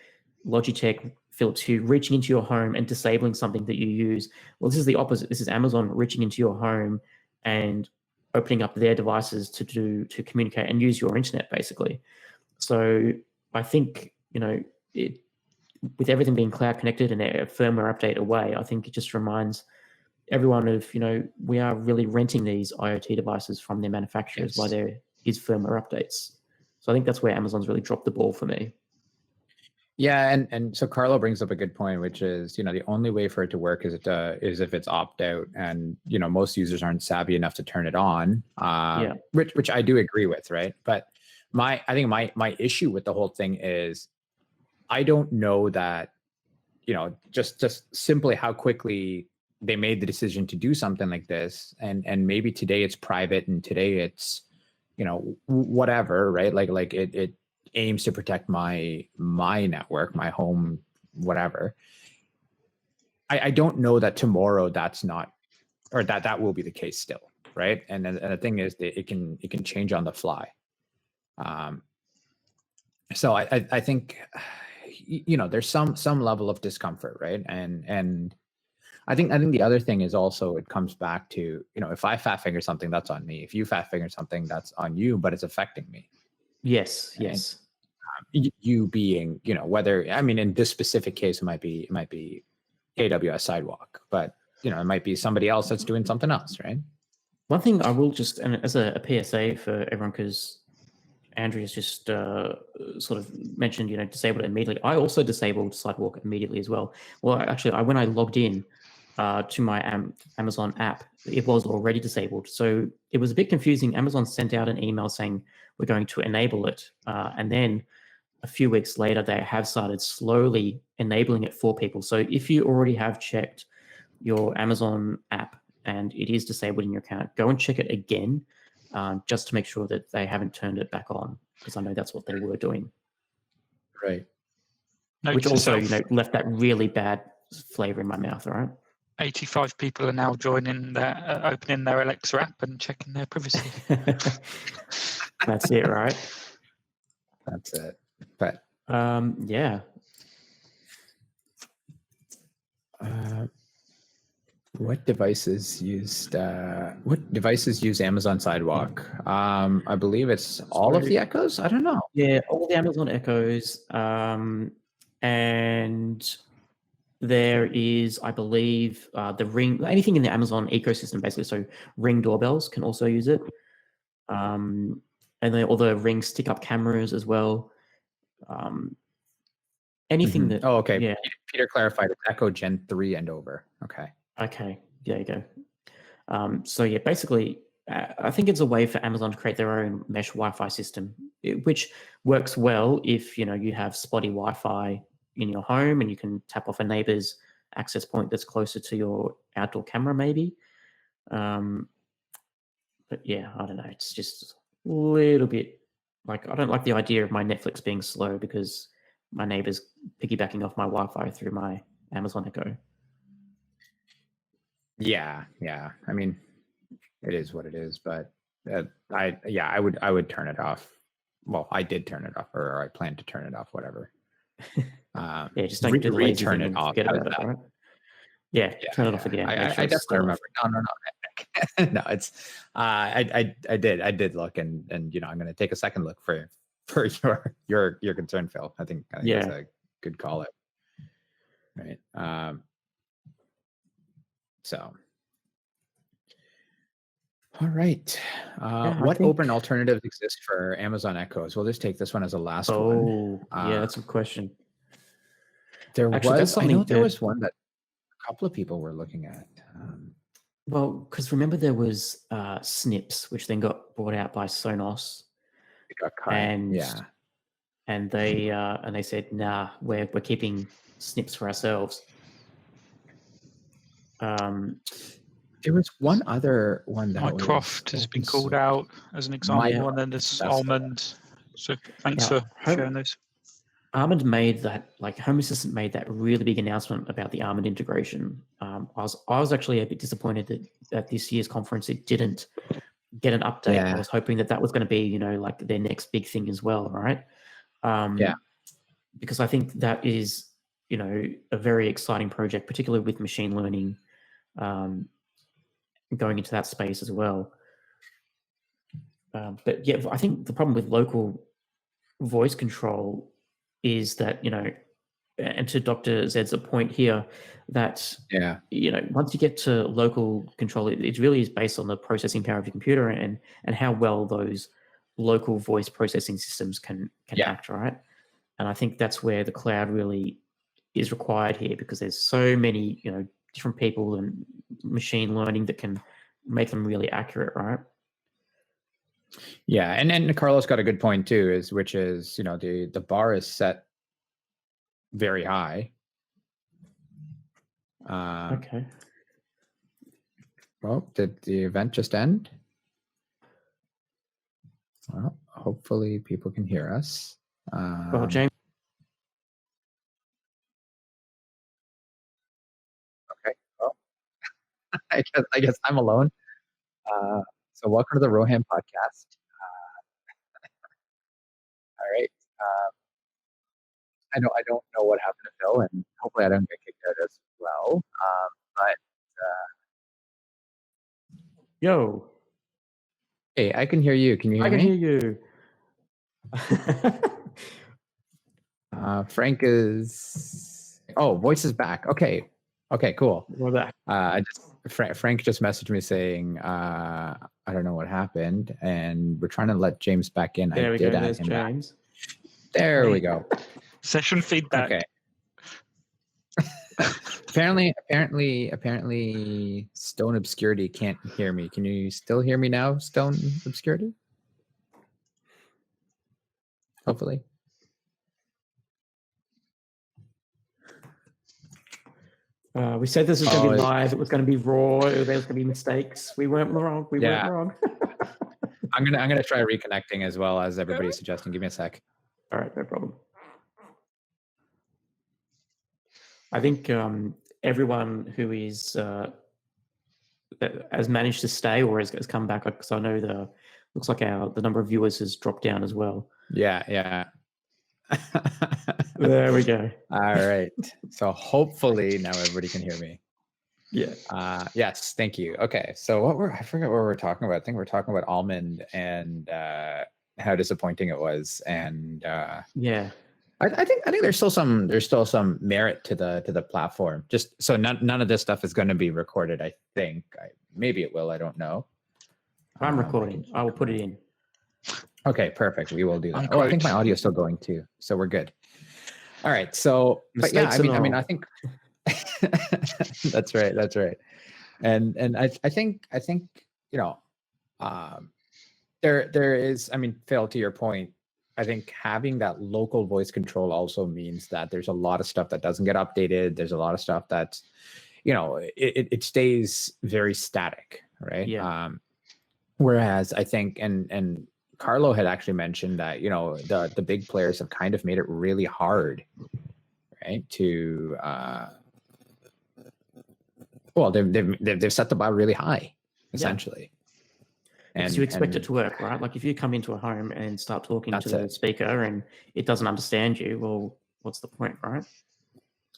Logitech Philips Hue reaching into your home and disabling something that you use. Well, this is the opposite. This is Amazon reaching into your home and opening up their devices to communicate and use your internet, basically. So I think, with everything being cloud connected and a firmware update away, I think it just reminds everyone of, we are really renting these IoT devices from their manufacturers while there is firmware updates. So I think that's where Amazon's really dropped the ball for me. Yeah, and so Carlo brings up a good point, which is, the only way for it to work is if it's opt out, and most users aren't savvy enough to turn it on. Which I do agree with, right? But I think my issue with the whole thing is, I don't know that, just simply how quickly they made the decision to do something like this, and maybe today it's private and today it's, whatever, right? Like it aims to protect my network, my home, whatever. I don't know that tomorrow that's not, or that will be the case still, right? And the thing is that it can change on the fly. So I think, there's some level of discomfort, right? And I think the other thing is also, it comes back to, if I fat finger something, that's on me. If you fat finger something, that's on you, but it's affecting me. Yes. You being, whether, I mean, in this specific case, it might be AWS Sidewalk, but it might be somebody else that's doing something else, right? One thing I will just, and as a PSA for everyone, because Andrea's just sort of mentioned, disabled it immediately. I also disabled Sidewalk immediately as well. Well, actually, when I logged in to my Amazon app, it was already disabled. So it was a bit confusing. Amazon sent out an email saying, we're going to enable it. And then a few weeks later, they have started slowly enabling it for people. So if you already have checked your Amazon app and it is disabled in your account, go and check it again, just to make sure that they haven't turned it back on, because I know that's what they were doing. Right. Which also, left that really bad flavor in my mouth, all right? 85 people are now opening their Alexa app and checking their privacy. That's it, right? That's it. But yeah. What devices use Amazon Sidewalk? I believe it's all of the Echoes. I don't know. Yeah, all the Amazon Echoes, and there is, I believe, the Ring. Anything in the Amazon ecosystem, basically. So Ring doorbells can also use it, and then all the Ring stick-up cameras as well. Anything that. Oh, okay. Yeah. Peter clarified it's Echo Gen 3 and over. Okay. Okay, there you go. So yeah, basically, I think it's a way for Amazon to create their own mesh Wi-Fi system, which works well if you have spotty Wi-Fi in your home and you can tap off a neighbor's access point that's closer to your outdoor camera, maybe. But yeah, I don't know. It's just a little bit like, I don't like the idea of my Netflix being slow because my neighbor's piggybacking off my Wi-Fi through my Amazon Echo. Yeah. I mean, it is what it is, but I would turn it off. Well, I did turn it off, or I plan to turn it off, whatever. Yeah, just don't do the lazy return thing it and off. forget How's about it, that? right? Yeah, turn it off again. I Make sure it's definitely still remember. off. No, no, it's I did look, and I'm going to take a second look for your concern, Phil. I think that's a good call out. Right. So. All right. What open alternatives exist for Amazon Echoes? We'll just take this one as a last one. Oh, yeah, that's a good question. There was one that a couple of people were looking at. Well, because remember there was Snips, which then got bought out by Sonos. It got cut. And they said, nah, we're keeping Snips for ourselves. There was one other one that Mycroft has been called out as an example, and then there's Almond. So thanks for sharing those. Almond made that, like Home Assistant made that really big announcement about the Almond integration. I was actually a bit disappointed that at this year's conference it didn't get an update. I was hoping that was going to be, like their next big thing as well, right? Because I think that is, a very exciting project, particularly with machine learning going into that space as well. But yeah, I think the problem with local voice control is that, and to Dr. Zed's point here, that, once you get to local control, it really is based on the processing power of your computer and how well those local voice processing systems can act, right? And I think that's where the cloud really is required here, because there's so many, different people and machine learning that can make them really accurate, right? Yeah, and Carlos got a good point too, which is the bar is set very high. Okay. Well, did the event just end? Well, hopefully people can hear us. Well, James. Okay. Well, I guess I'm alone. So welcome to the Rohan podcast. All right. I don't know what happened to Phil, and hopefully I don't get kicked out as well. But yo, hey, I can hear you. Can you hear me? I can hear you. Frank is. Oh, voice is back. Okay, cool. We're back. Frank just messaged me saying, I don't know what happened, and we're trying to let James back in. There we go. There's James. Back. There we go. Session feedback. Okay. Apparently, Stone Obscurity can't hear me. Can you still hear me now, Stone Obscurity? Hopefully. We said this was going to be live. It was going to be raw. There was going to be mistakes. We weren't wrong. We weren't wrong. I'm gonna try reconnecting as well as everybody's suggesting. Give me a sec. All right, no problem. I think everyone who is has managed to stay or has come back, because I know looks like the number of viewers has dropped down as well. Yeah. There we go. All right. So hopefully now everybody can hear me. Yeah. Yes. Thank you. Okay. So I forget what we're talking about. I think we're talking about Almond and how disappointing it was. And yeah. I think there's still some merit to the platform. Just so none of this stuff is going to be recorded. I think maybe it will. I don't know. I'm recording. I will put it in. Okay, perfect. We will do that. I think my audio is still going too, so we're good. All right. So, but yeah, I mean, I think that's right. And I think there is. I mean, Phil, to your point, I think having that local voice control also means that there's a lot of stuff that doesn't get updated. There's a lot of stuff that's, it stays very static, right? Yeah. Whereas I think, and Carlo had actually mentioned that, the big players have kind of made it really hard, right, to Well, they've set the bar really high, essentially. Because you expect it to work, right? Like if you come into a home and start talking to the speaker and it doesn't understand you, well, what's the point, right?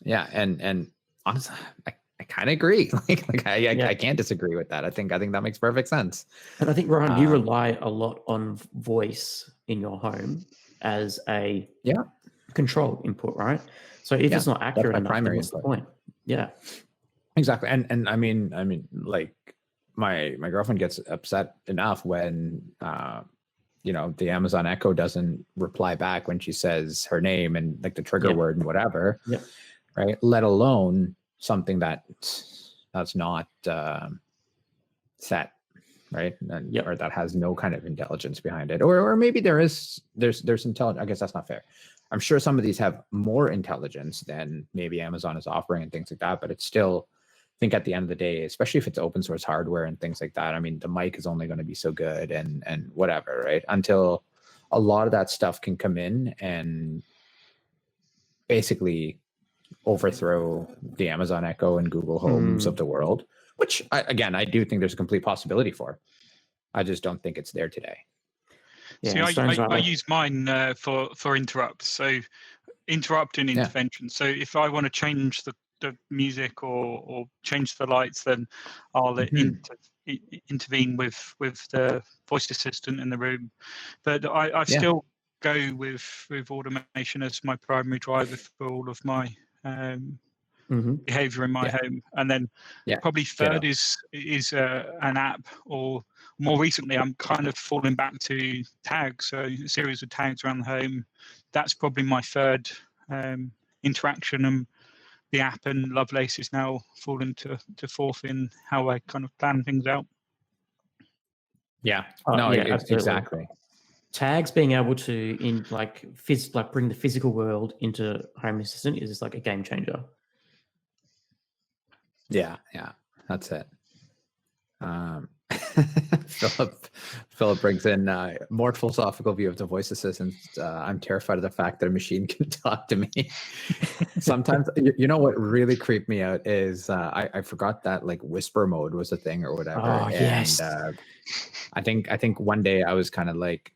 Yeah, and honestly, I kind of agree. I can't disagree with that. I think that makes perfect sense. And I think, Rohan, you rely a lot on voice in your home as a control input, right? So if it's not accurate enough, then what's the point? Yeah, exactly. And I mean, like my girlfriend gets upset enough when the Amazon Echo doesn't reply back when she says her name and like the trigger word and whatever. Yeah. Right. Let alone something that's not set, right? Or that has no kind of intelligence behind it, or maybe there's intelligence. I guess that's not fair. I'm sure some of these have more intelligence than maybe Amazon is offering and things like that, but it's still, I think at the end of the day, especially if it's open source hardware and things like that, I mean, the mic is only going to be so good and whatever, right? Until a lot of that stuff can come in and basically overthrow the Amazon Echo and Google Homes of the world, which I do think there's a complete possibility for. I just don't think it's there today. Yeah, see, I use mine for interrupts. So interrupt and intervention. So if I want to change the music or change the lights, then I'll intervene with the voice assistant in the room. But I still go with automation as my primary driver for all of my behavior in my home. And then probably third is an app, or more recently I'm kind of falling back to tags, so a series of tags around the home. That's probably my third interaction, and the app and Lovelace is now falling to fourth in how I kind of plan things out. Exactly. Tags being able to bring the physical world into Home Assistant is like a game changer. Yeah, that's it. Philip brings in more philosophical view of the voice assistant. I'm terrified of the fact that a machine can talk to me. Sometimes, you know what really creeped me out is I forgot that like whisper mode was a thing or whatever. Oh, yes. I think one day I was kind of like,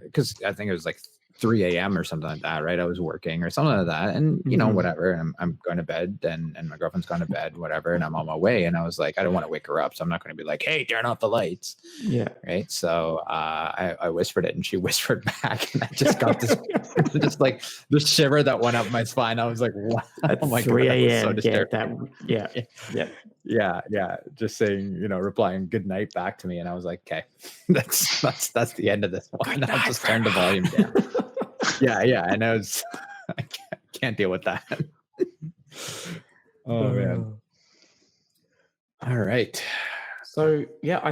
because I think it was like 3 a.m. or something like that, right? I was working or something like that, and whatever. And I'm going to bed, and my girlfriend's gone to bed, whatever. And I'm on my way, and I was like, I don't want to wake her up, so I'm not going to be like, hey, turn off the lights. Yeah. Right. So I whispered it, and she whispered back, and I just got this, just like the shiver that went up my spine. I was like, wow. At 3 a.m. Yeah. Just saying, replying good night back to me, and I was like, okay, that's the end of this one. I'll just turn the volume down. Yeah, and I can't deal with that. Oh man. All right. So I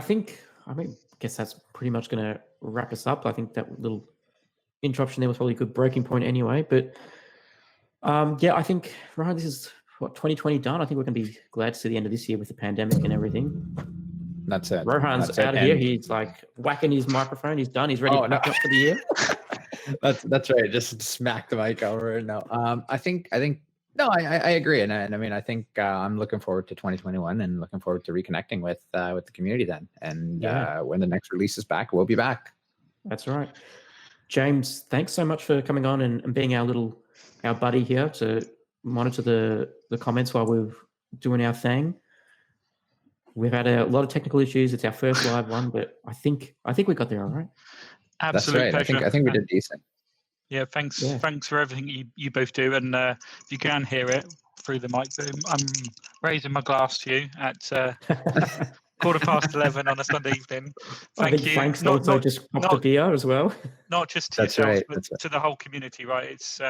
guess that's pretty much going to wrap us up. I think that little interruption there was probably a good breaking point anyway. But I think, Rohan, this is 2020 done. I think we're going to be glad to see the end of this year with the pandemic and everything. That's it. Rohan's out of here. He's like whacking his microphone. He's done. He's ready to pack up for the year. That's right. Just smack the mic over. No, I think no, I agree, and I mean I think I'm looking forward to 2021 and looking forward to reconnecting with the community then. And when the next release is back, we'll be back. That's right. James, thanks so much for coming on and being our buddy here to monitor the comments while we're doing our thing. We've had a lot of technical issues. It's our first live one, but I think we got there all right. Absolute That's right. pleasure. I think we did decent. Yeah, thanks for everything you both do. And if you can hear it through the mic, I'm raising my glass to you at 11:15 on a Sunday evening. Thank you. Frank's also just popped a beer as well. Not just to yourself, but to the whole community, right? It's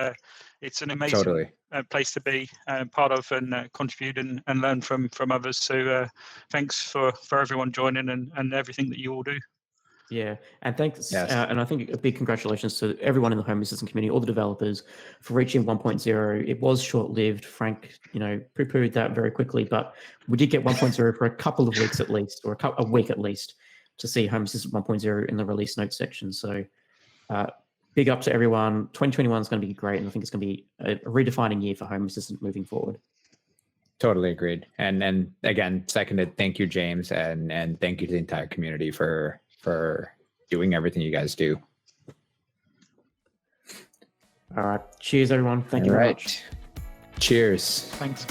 an amazing place to be part of and contribute and learn from others. So thanks for everyone joining and everything that you all do. Yeah, and thanks, and I think a big congratulations to everyone in the Home Assistant community, all the developers, for reaching 1.0. It was short-lived. Frank, poo-pooed that very quickly, but we did get 1.0 for a couple of weeks at least, or a week at least, to see Home Assistant 1.0 in the release notes section. So big up to everyone. 2021 is going to be great, and I think it's going to be a redefining year for Home Assistant moving forward. Totally agreed. And again, seconded. Thank you, James, and thank you to the entire community for doing everything you guys do. All right. Cheers, everyone. Thank you All very right. much. Cheers. Thanks.